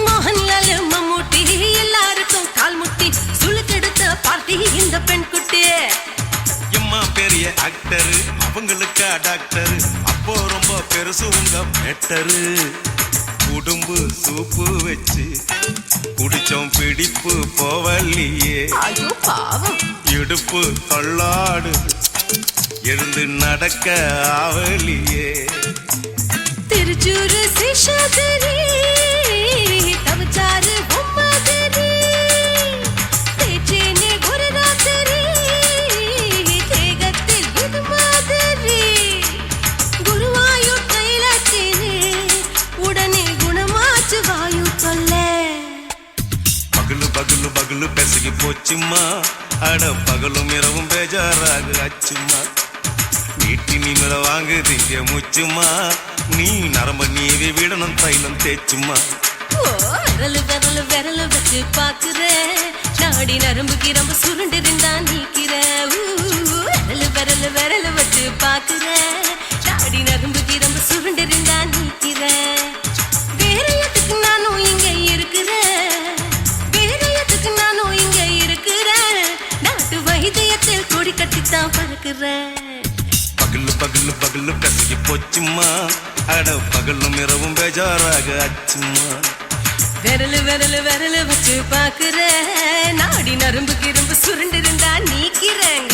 மோகன்லால் மம்மூட்டி எல்லாருக்கும் கால் முட்டி சுளுக்கெடுத்த பார்ட்டி இந்த பெண் குட்டி எம்மா பெரிய ஆக்டர் அவங்களுக்கா டாக்டர் அப்போ ரொம்ப பெருசு உங்க மேட்டரு உடும்பு சூப்பு வச்சு குடிச்சோம் பிடிப்பு போவல்லையே ஐயோ பாவம் இடுப்பு தள்ளாடு எழுந்து நடக்க ஆவலியே திருச்சூரு சேஷாதிரி தவச்சாரு பொம்மாதிரி தேச்சேனே ஒரு ராத்திரி தேகத்தில் இது மாதிரி குருவாயூர் தைலத்தினே உடனே குணமாச்சு வாயு சொல்ல பகலு பகலு பகலு பெசகி போச்சுமா அட பகலும் இரவும் பேஜாராக ஆச்சுமா நீட்டி நிமிர வாங்குதீங்க முச்சுமா நீ நரம்ப நீவி விடணும் தைலம் தேய்ச்சுமா ஓ விரலு விரலு விரலு வச்சு பாக்குற நாடி நரம்பு கிரம்பு சுருண்டு இருந்தா நீக்கிற விரலு விரலு விரலு வச்சு பாக்குற நாடி நரம்பு கிரம்பு சுருண்டு இருந்தா நீக்கிற வேற எதுக்கு நானும் இங்க இருக்கிறேன் வேற எதுக்கு நானும் இங்க இருக்கிறேன் நாட்டு வைத்தியத்தில் கொடி கட்டித்தான் பறக்கிறேன் பகலு பகலு பகலு பெசகி போச்சுமா அட பகலும் இரவும் பேஜாராக ஆச்சுமா விரலு விரலு விரலு வச்சு பாக்குற நாடி நரம்பு கிரும்பு சுருண்டு இருந்தா நீக்கிறேங்க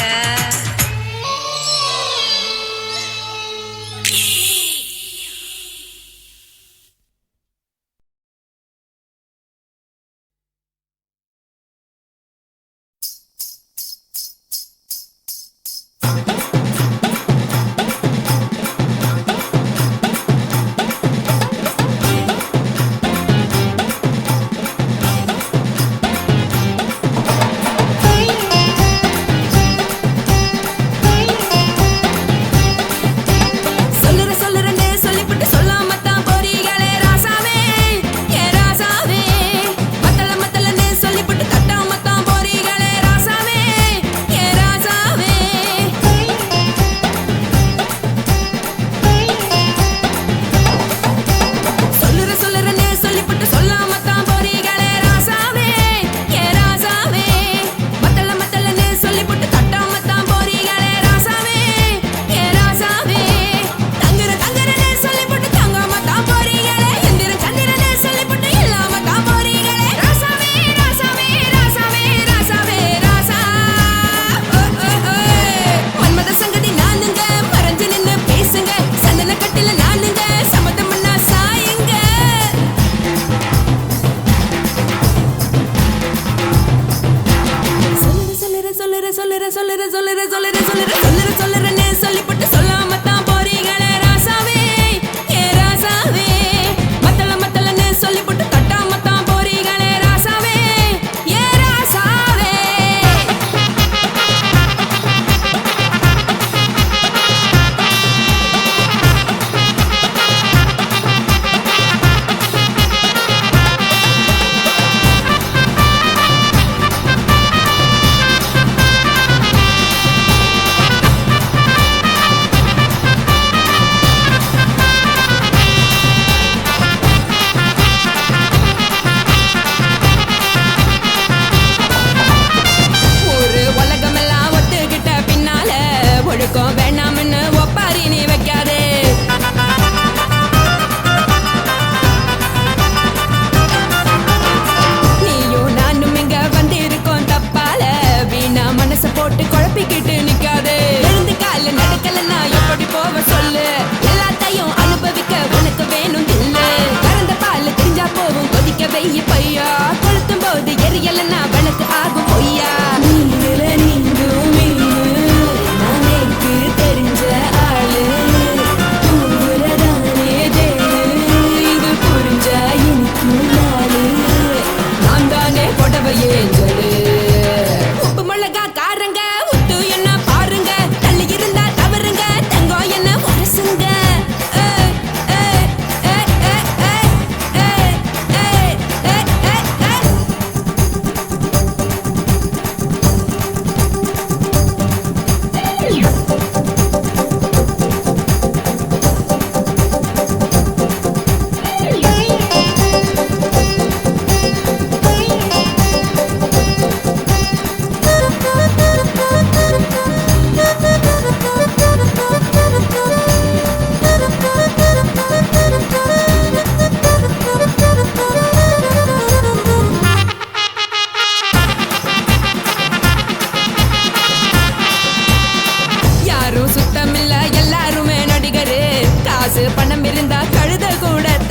சொல்லுற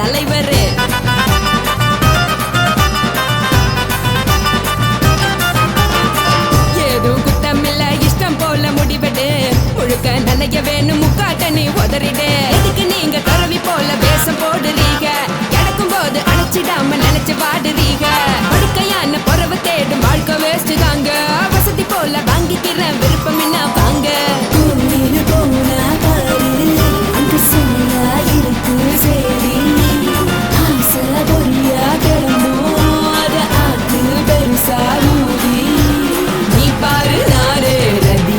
தலைவர். ஏதும் குத்தமில்ல இஷ்டம் போல முடிவெடு. முழுக்க நனைய வேணும் முக்காட்ட நீ உதறிடு. எதுக்கு நீங்க கரவி போல வேஷம் போடுறீங்க? கிடக்கும் போது அணைச்சிடாம நினைச்சு பாடுறீங்க. படுக்கையான பொறவு தேடும் வாழ்க்கை வேஸ்ட் தாங்க. வசதி போல வாங்கிக்கிறேன் விருப்பம் என்ன வாங்க. நீ பாரு நானே ரதி.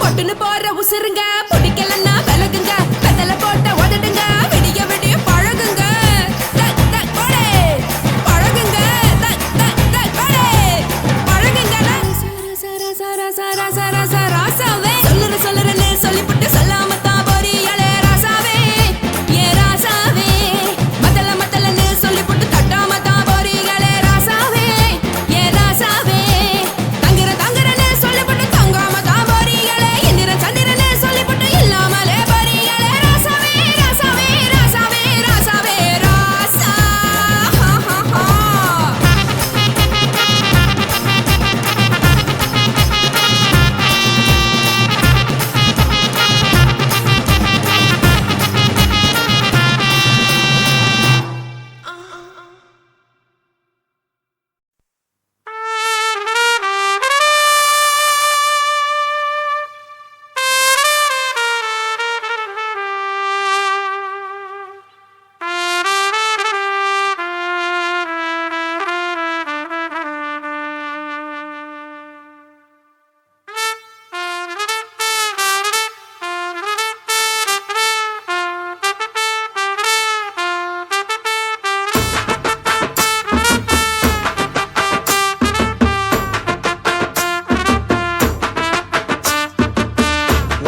பொட்டுன்னு போற உசுருங்க பிடிக்கலன்னா விலகுங்க. கதல போட்ட உதடுங்க விடிய விடிய பழகுங்க. பழகுங்க பழகுங்க. ராசாவே சொல்லுறேன்னு சொல்லிவிட்டு சொல்லாம தான் போறியாளே ராசாவே. ஏ ராசாவே மத்தலன்னு சொல்லிவிட்டு தட்டாம தான் போறீங்களே ராசாவே. ஏ ராசாவே தங்குறேன்னு சொல்லிவிட்டு தங்காம தான் போறீங்களே. இந்திரன் சந்திரன்னு சொல்லிவிட்டு இல்லாமலே போறீங்களே ராசாவே. ராசாவே ராசாவே ராசாவே ராசா.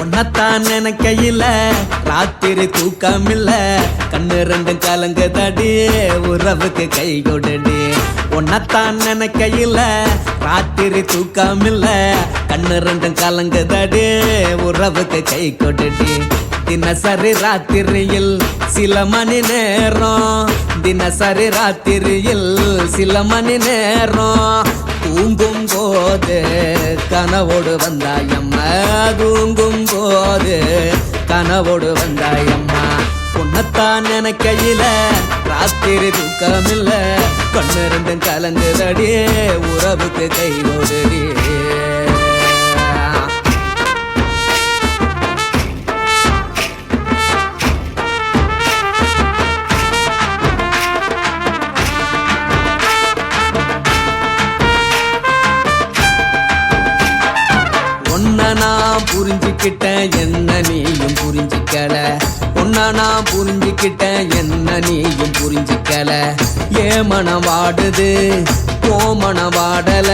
உன்னத்தான் நினைக்கையில ராத்திரி தூக்கமில்ல. கண்ணு ரெண்டும் கலங்குதடி உறவுக்கு கை கொடுடி. உன்னத்தான் நினைக்கையில ராத்திரி தூக்கமில்ல. கண்ணு ரெண்டும் கலங்குதடி உறவுக்கு கை கொடுடி. தினசரி ராத்திரியில் சில மணி நேரம். தினசரி ராத்திரியில் சில மணி நேரம். தூங்கும் போது கனவோடு வந்தாயம்மா. தூங்கும் போது கனவோடு வந்தாயம்மா. உன்னத்தான் நினைக்கையில ராத்திரி தூக்கமில்ல. கண்ணு ரெண்டும் கலங்குதடி உறவுக்கு கை ஓடுடி. நான் புரிஞ்சுக்கிட்டேன் என்ன நீயும் புரிஞ்சிக்கல. உன்ன நான் புரிஞ்சுக்கிட்டேன் என்ன நீயும் புரிஞ்சிக்கல. ஏ மனம் வாடுது போ மனம் வாடல.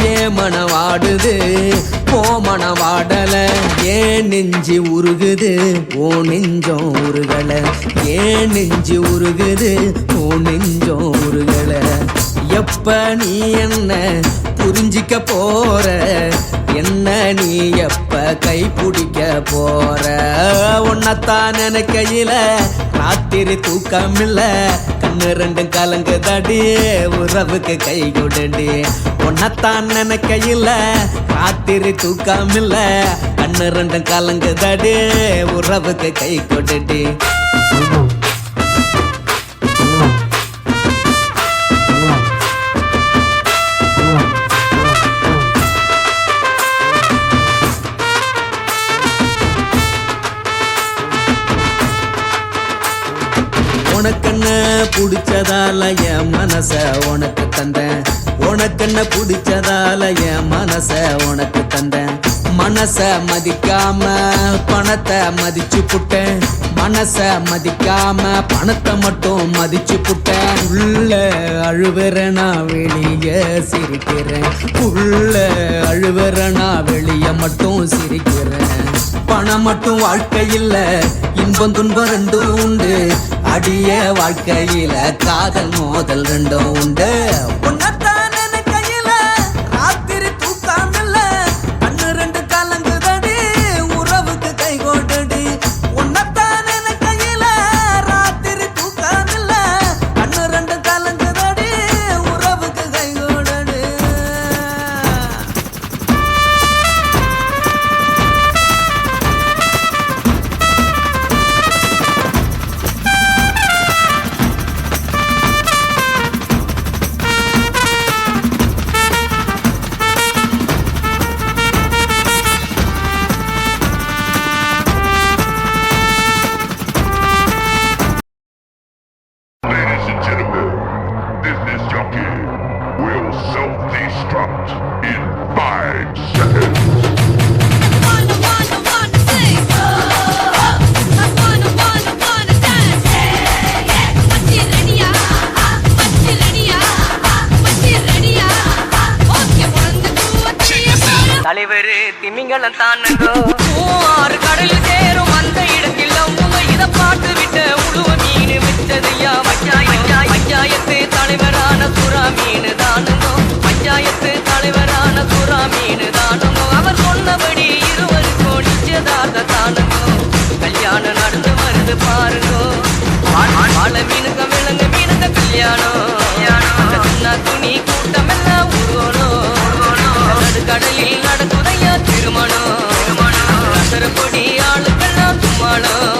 ஏ மனம் வாடுது போ மனம் வாடல. ஏன் நெஞ்சு உருகுது ஓ நெஞ்சம் உருகல. ஏன் நெஞ்சு உருகுது ஓ நெஞ்சம் உருகல. எப்ப நீ என்ன புரிஞ்சிக்க போற? என்ன நீ எப்ப கை பிடிக்க போற? உன்னத்தான் நினைக்கையில ராத்திரி தூக்கமில்ல. கண்ணு ரெண்டும் கலங்குதடி உறவுக்கு கை கொடுடி. உன்னத்தான் நினைக்கையில ராத்திரி தூக்கமில்ல. கண்ணு ரெண்டும் கலங்குதடி உறவுக்கு கை கொடுடி. உனக்கென்ன பிடிச்சதால என் மனச உனக்கு தந்தேன். உனக்கென்ன பிடிச்சதால என் மனச உனக்கு தந்தேன். மனச மதிக்காம பணத்தை மதிச்சு புட்டேன். மனச மதிக்காம பணத்தை மட்டும் மதிச்சு புட்டேன். உள்ள அழுவுறனா வெளிய சிரிக்கிறேன். உள்ள அழுவுறனா வெளிய மட்டும் சிரிக்கிறேன். பணம் மட்டும் வாழ்க்கையில் இன்பம் துன்பம் ரெண்டும் உண்டு. அடிய வாழ்க்கையில காதல் மோதல் ரெண்டும் உண்டு. உன்னத்தான் நினைக்கையில ராத்திரி தூக்கமில்ல. கண்ணு ரெண்டு கலங்குதடி உறவுக்கு கை கொடுடி. உன்னத்தான் நினைக்கையில ராத்திரி தலைவரு திமிங்கலம் தானங்கோ ஆறு கடலில் சேரும் அந்த இடத்தில் அவங்க இத பாட்டு விட்டு உழுவ மீன் வச்சதையா பஞ்சாயத்து தலைவரான சுறா மீன் தானுங்கோ பஞ்சாயத்து தலைவரான சுறா மீன் தானுங்கோ அவர் சொன்னபடி இருவருக்கும் நிச்சயதார்த்த தானுங்கோ கல்யாணம் நடந்து வருது பாருங்கோ வாழை மீனுக்க விலங்கு மீனுக்க கல்யாணம் சின்ன துணி கூட்டம் எல்லாம் உருவணும் கடலில் நடக்குதையா திருமணம் பொடி ஆளுக்கெல்லாம் தும்மாளம்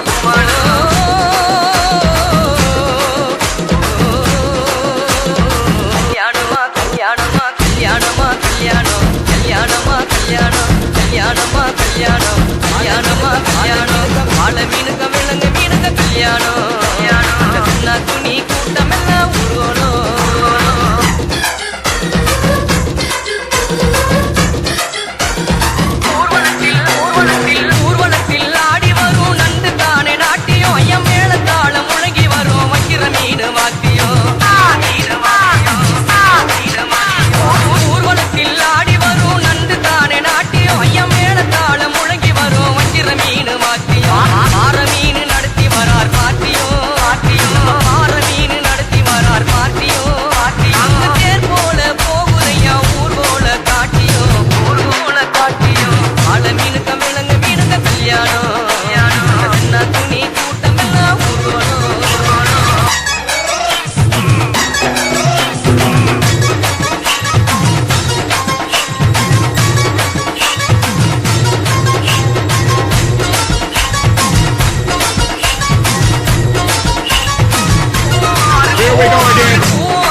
கல்யாணமா கல்யாணமா கல்யாணமா கல்யாணம் கல்யாணமா கல்யாணம் கல்யாணமா கல்யாணம் கல்யாணமா கல்யாணம் வாழை மீனுக்க விலங்கு மீனுக்க கல்யாணம் சின்ன துணி கூட்டம் எல்லாம் உருவணும் ஊர்வலத்தில் ஆடி வரும் நண்டு தானே நாட்டியம் ஐயம் மேல தாளம் முழங்கி வரும் வைக்கிற மீன் வாத்தியம் ஊர்வலத்தில் ஆடி வரும் நண்டு தானே நாட்டியம் ஐயம் மேல தாளம் முழங்கி வரும் வைக்கிற மீன் வாத்தியம் ஆற மீன் நடத்தி வரார் பாட்டியம் ஆற மீன் நடத்தி வரார் பாட்டியம் தேர் போல போகுதையா ஊர் போல காட்டியும் ஆள மீனுக்க விலங்கு மீனுக்க கல்யாணம் என்ன துணி கூட்டம் எல்லாம் ஊர்வலம்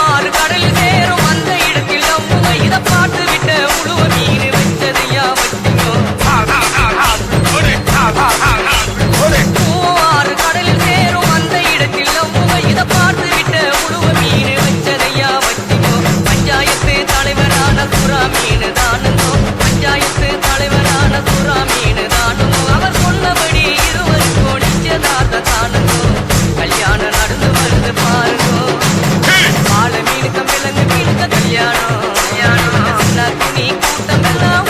ஆறு கடலில் சேரும் அந்த இடத்தில் அவங்க இத பாட்டு விட்டு உழுவ மீன் வச்சதையா ஆறு கடலில் சேரும் அந்த இடத்தில் அவங்க இத பாட்டு விட்டு உழுவ மீன் வச்சதையா வச்சிக்கோ பஞ்சாயத்து தலைவரான சுறா மீன் தானுங்கோ பஞ்சாயத்து தலைவரான சுறா மீன் தானுங்கோ அவர் சொன்னபடி இருவருக்கும் நிச்சயதார்த்த தானுங்கோ கல்யாணம் நடந்து வருது பாருங்கோ வாழை மீனுக்க விலங்கு மீனுக்க கல்யாணம் சின்ன துணி கூட்டம் எல்லாம்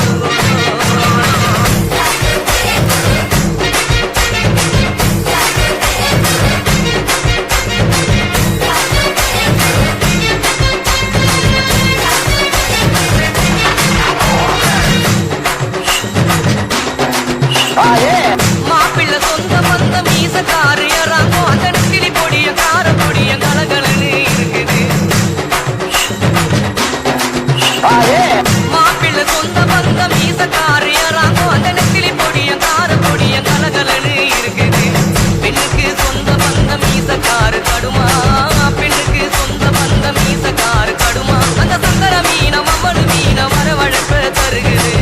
மாப்பிள்ள சொந்த பந்த மீசக்காரு யாராங்கோ அந்த நெத்திலி பொடிய கார பொடிய கலகலன்னு இருக்குது மாப்பிள்ள சொந்த பந்த மீசக்காரு யாராங்கோ அந்த நெத்திலி பொடிய கார பொடிய கலகலன்னு இருக்குது பெண்ணுக்கு சொந்த பந்த மீசக்காரு கடுமா பெண்ணுக்கு சொந்த பந்த மீசக்காரு கடுமா அந்த சங்கர மீன மம்மனு மீன வரவழைப்ப தருகுது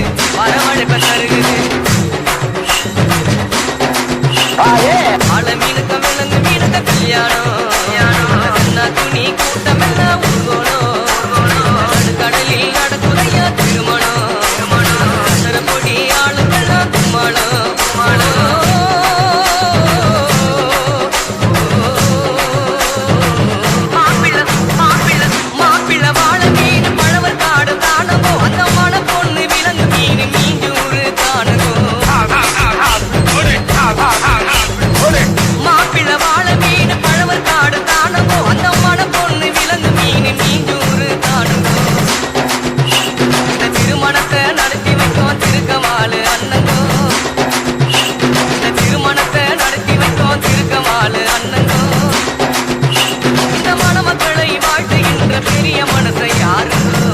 ஆள மீனுக்க விலங்கு மீனுக்க கல்யாணம் சின்ன துணி கூட்டம் எல்லாம் ஊர்வலம் கடலில் நடக்குதையா திருமணம் பொடி ஆளுக்கெல்லாம் தும்மாளம் மாப்பிள்ள வாழை மீன் பழவர் காடு தானகோ அந்த மன பொண்ணு விலங்கு மீன் மீஞ்சூறு தானகோ மாப்பிள்ள வாழை மீன் பழவர் காடு தானகோ அந்த மன பொண்ணு விலங்கு மீன் மீஞ்சூறு தானகோ இந்த திருமணத்தை நடத்தி வைக்கும் திருக்கமாலு அண்ணங்கோ இந்த திருமணத்தை நடத்தி வைக்கும் திருக்கமாலு அண்ணங்கோ இந்த மணமக்களை வாழ்த்துகின்ற பெரிய மனசை யாருங்கோ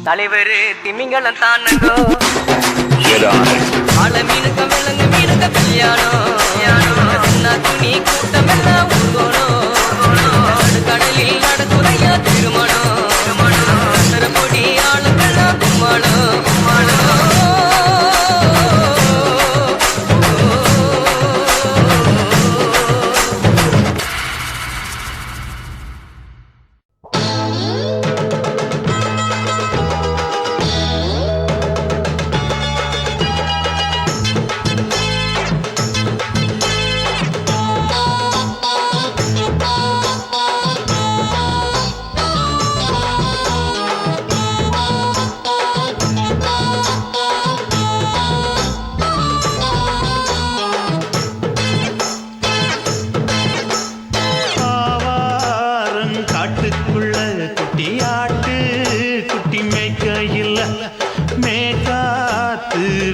தலைவரு திமிங்கலம் தானங்கோ ஆள மீனுக்க விலங்கு மீனுக்க கல்யாணம் சின்ன துணி கூட்டம் எல்லாம் ஊர்வலம் கடலில் நடக்குதையா திருமணம் பொடி ஆளுக்கெல்லாம் தும்மாளம்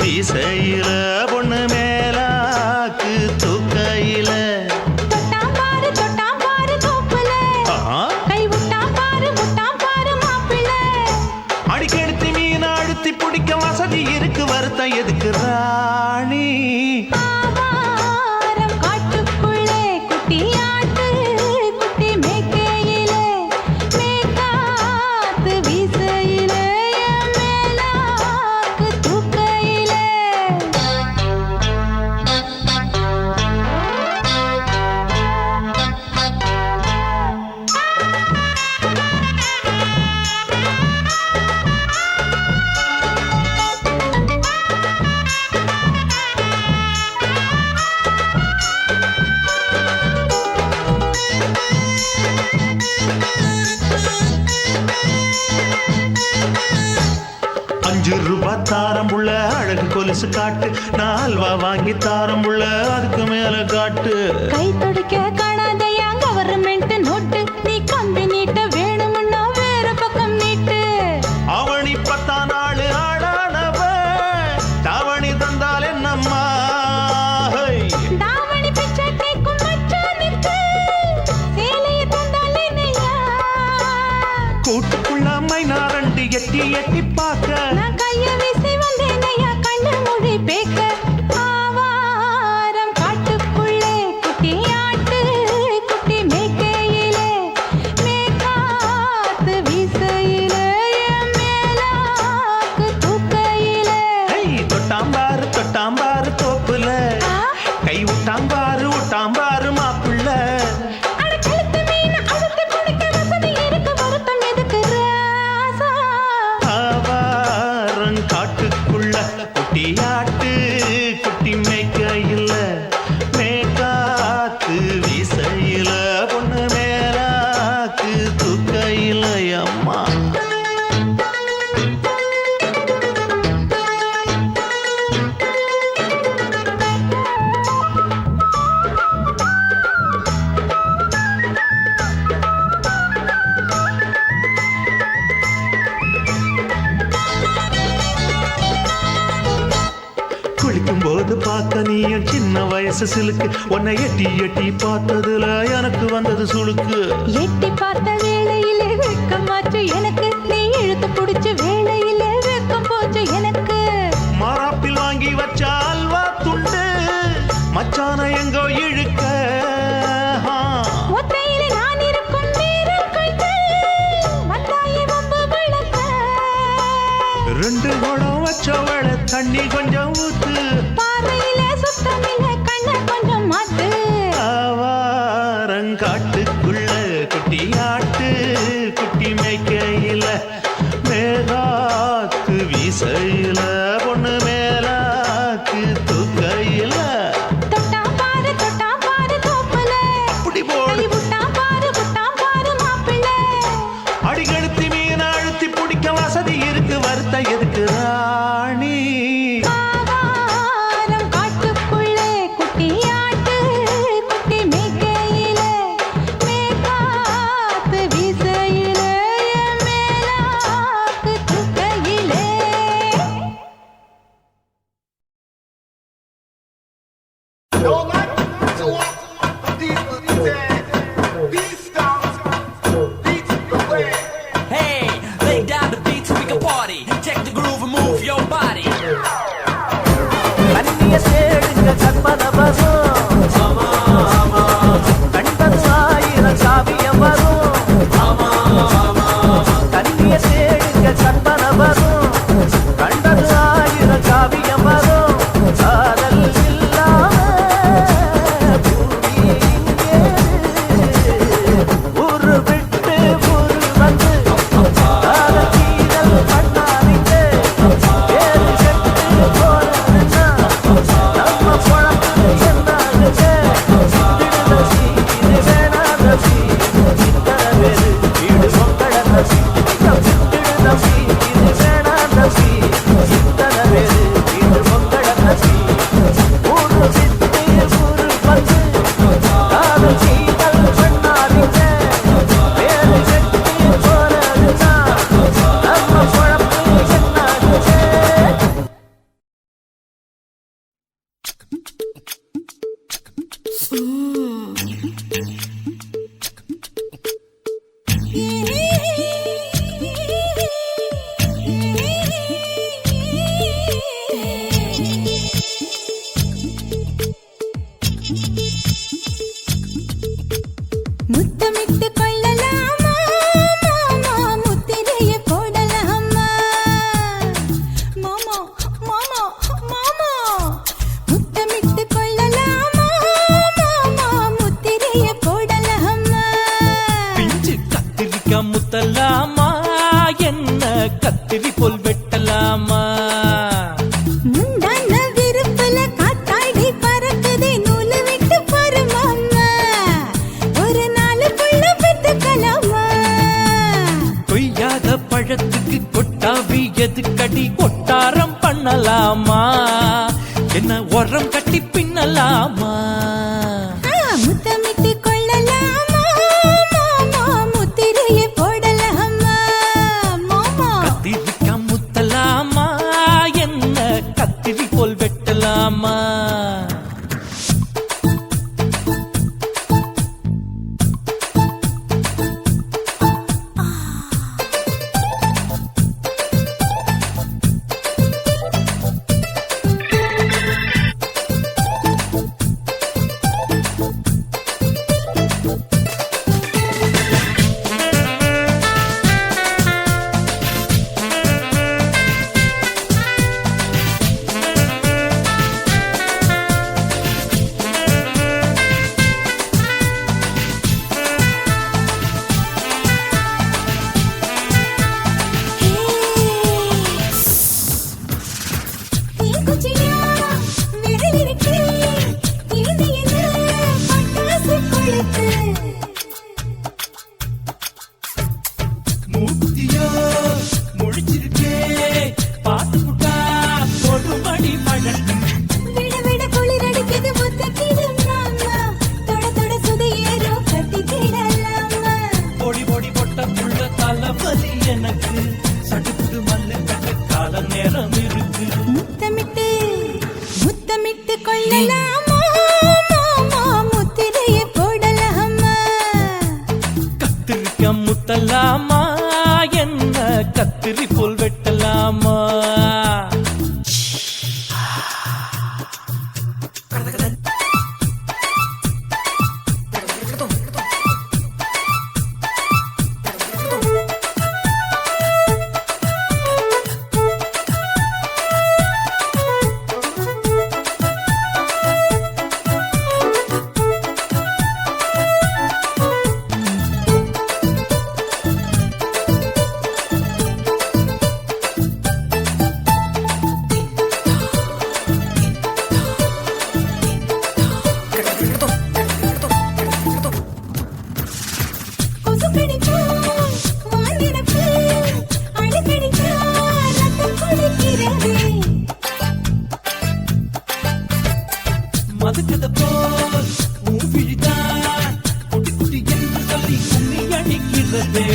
வீசையில பொண்ணு மேலாக்கு தூக்கையில தொட்டாம் பாரு தோப்புல கை விட்டாம் பாரு மாப்பிள்ளை அடிக்கெடுத்து மீன் அழுத்தி பிடிக்க வசதி இருக்கு வருத்தம் எதுக்கு ராணி ஆவாரம் காட்டுக்குள்ளே குட்டியாட்டு குட்டி மேய்க்கையிலே மேய்க்காத்து வீசையிலே மேலாக்கு தூக்கையிலே ₹5 தாரம் புள்ள அழகு கொலுசு காட்டு நான் அல்வா வாங்கி தாரம் புள்ள அதுக்கு மேல காட்டு கை துடிக்க காணாதையா கவர்மெண்ட் நோட்டு நீ கம்பி நீட்ட வேணும்னா வேற பக்கம் நீட்டு அவனி 10 நாள் ஆளானவ தாவணி தந்தால் என்னம்மா தாவணி பிச்சை கேக்கும் மச்சானுக்கு சேலையை தந்தால் என்னையா கூட்டுக்குள்ள மைனாரண்டி எட்டி எட்டி பார்க்க நான் கைய வீசி வந்தேனையா கண்ணு மொழி பேக்க ஆவாரம் காட்டுக்குள்ளே குட்டியாட்டு குட்டி மேய்க்கையிலே மேய்க்காத்து வீசையிலே மேலாக்கு தூக்கையிலே தொட்டாம்பாரு தோப்புல கை விட்டாம்பாரு மாப்பிள்ள அட கழுத்து மீன் அழுத்தி பிடிக்க வசதி இருக்கு வருத்தம் எதுக்கு ராசா ஆவாரம் காட்டுக்குள்ள குட்டியாட்டு குட்டி மேய்க்கையில மேய்க்காத்து வீசையில பொண்ணு மேலாக்கு தூக்கையில அம்மா குளிக்கும் போது பார்த்த நீயும் சின்ன வயசு சிலுக்கு உன்னை எட்டி எட்டி பார்த்ததுல எனக்கு வந்தது சுளுக்கு எட்டி பார்த்த வேளையிலே வெட்கமாச்சு எனக்கு நீ இழுத்து பிடிச்ச வேளையிலே வெட்கம் போச்சு எனக்கு மாறாப்பில் வாங்கி வச்ச அல்வா துண்டு மச்சான எங்கோ இழுக்க ஒத்தையிலே நான் இருக்கும் நேரம் கண்டு வந்தாயே வம்பு விளக்க 2 குடம் வச்சவள தண்ணி கொஞ்சம் ஊத்து பார்வையிலே சுத்தமில்லை கண்ணை கொஞ்சம் மாத்து ஆவாரங்காட்டுக்குள்ள குட்டியாட்டு குட்டி மேய்க்கையில மேலாக்கு வீசையில பொண்ணு மேலாக்கு தூக்கையில தொட்டாம் பாரு தோப்புல அப்படி போடு கை விட்டாம் பாரு மாப்பிள்ளை அடிக்கெடுத்து மீன் அழுத்தி பிடிக்க வசதி இருக்கு வருத்தம் எதுக்கு ராணி ஆவாரம் காட்டுக்குள்ளே குட்டியாட்டு குட்டி மேய்க்கையிலே மேய்க்காத்து வீசையிலே மேலாக்கு தூக்கையிலே Hey, lay down the beat so we can party. Check the groove and move your body. கண்ணிய சேடுங்க கற்பன வரும் கண்டது 1000 காவியம் வரும் கண்ணிய சேடுங்க கற்பன வரும் கண்டது 1000 காவியம் வரும் காதல் இல்லாம பூமி இங்கே ஊரு விட்டு ஊரு வந்து காதல் தீரல் பண்ணாதீங்க ஏறு கெட்டு போறதுன்னா என்ன உரம் கட்டி பின்னலாமா முத்தமிட்டு கொள்ளலாமா மாமா முத்திரையை போடலாமா மாமா கத்திரிக்கா முத்தலாமா என்ன கத்திரி போல் வெட்டலாமா மூக்குத்தியோ முழிச்சிருக்கே பாத்து புட்டா போடும்படி மழை விட விட குளிர் அடிக்குது முத்தத்திடும் மாமா தொட தொட சுதையேறோ கட்டிக்கிடலாமா பொடி பொடி பொட்ட புள்ள தலைவலி எனக்கு சடுக்கு மல்லு கட்ட கால நேரம் இருக்கு முத்தமிட்டு முத்தமிட்டு கொள்ளலாமா மாமா முத்திரையை போடலாமா கத்திரிக்க முத்தலாமா என்ன கத்திரி போல் வெட்டலாமா கொசு கடிச்சா வாந்திரப்பு அடிக்கடிச்சா ரத்தம் குடிக்கிறதே மதுக்கத போல் ஊவிழிதான் குட்டி குட்டி என்று சொல்லி கும்மி அடிக்கிறதே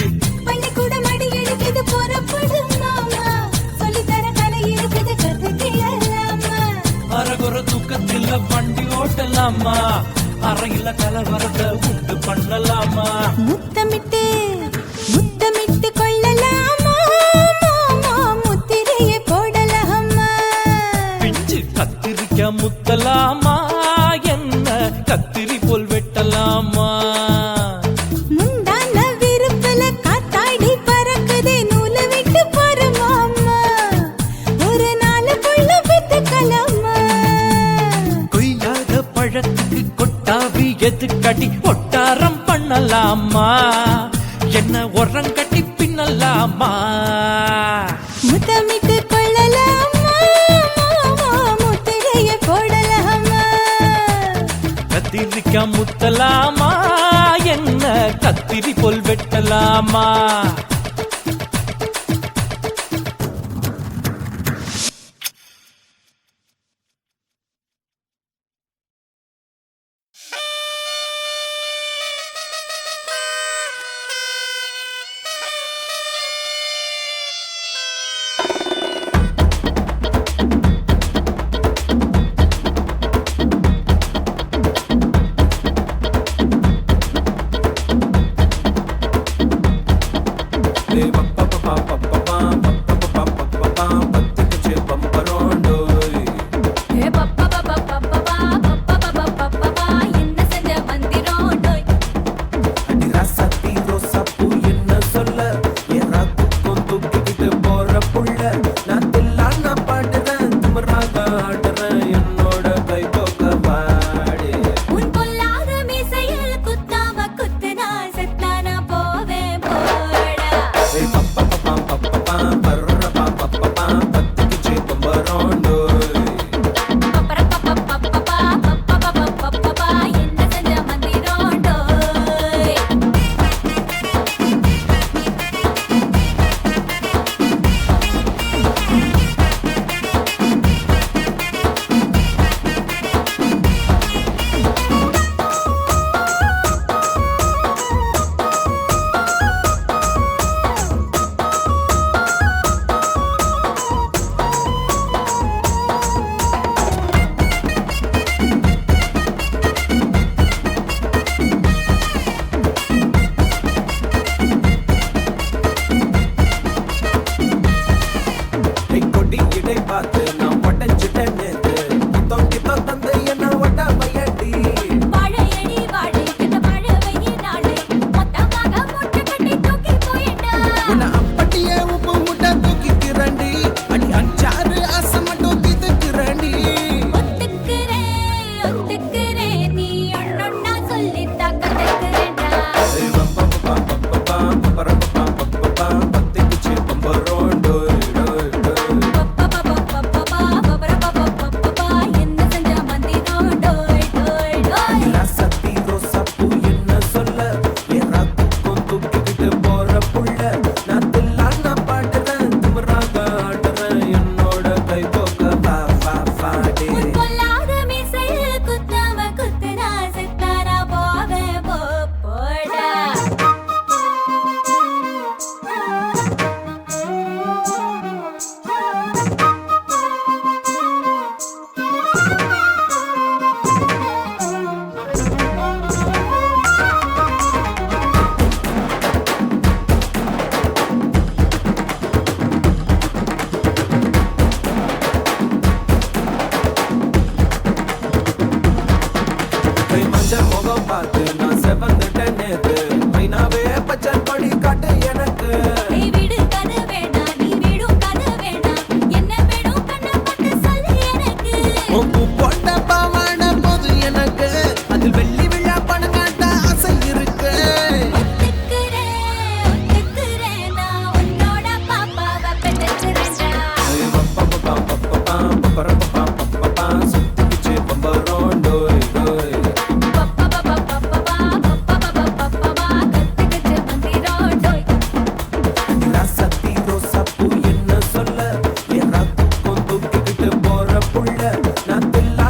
பள்ளிக்கூடம் அடி எடுக்குது புறப்படும் மாமா சொல்லித்தர கலை இருக்குது கத்துக்கிடலாமா அரகுற தூக்கத்தில் வண்டி ஓட்டலாமா அறையில கலவரத்தை உண்டு பண்ணலாமா முத்தமிட்டு முத்தமிட்டு கொள்ளலாமா மாமா முத்திரையை போடலாமா பிஞ்சு கத்திரிக்க முத்தலாமா என்ன கத்திரி போல் வெட்டலாமா முந்தான விருப்பல காத்தாடி பறக்குதே நூலை விட்டு போற மாமா ஒரு நாளுக்குள்ள பெத்துக்கலாமா கொய்யாத பழத்துக்கு கொட்டாவி எதுக்கடி ஒட்டாரம் பண்ணலாமா என்ன உரம் கட்டி பின்னலாமா முத்தமிட்டு கொள்ளலாமா மாமா முத்திரையை போடலாமா கத்திரிக்க முத்தலாமா என்ன கத்திரி போல் வெட்டலாமா பார்த்து நான் செவந்துட்டேன் நேத்து மைனாவே பச்சன் படி காட்டு எனக்கு நீ விடு கதை வேணாம் நீ விடும் கதை வேணாம் என்ன வேணும் கண்ணை பார்த்து சொல்லு எனக்கு உப்பு போட்ட பாவாட போது எனக்கு அதில் வெள்ளி விழா பணம் காட்ட ஆசை இருக்கு ஒத்துக்கிறேன் நான் உன்னோட பாப்பாவை பெற்றுக்கிறேன்டா சுத்திச்சு பம்பரோம் டோய் டோய் ராசத்தி ரோசாப்பூ என்ன சொல்ல என் ராத்துக்கும் தூக்கிக்கிட்டு போற புள்ள நான் தில்லா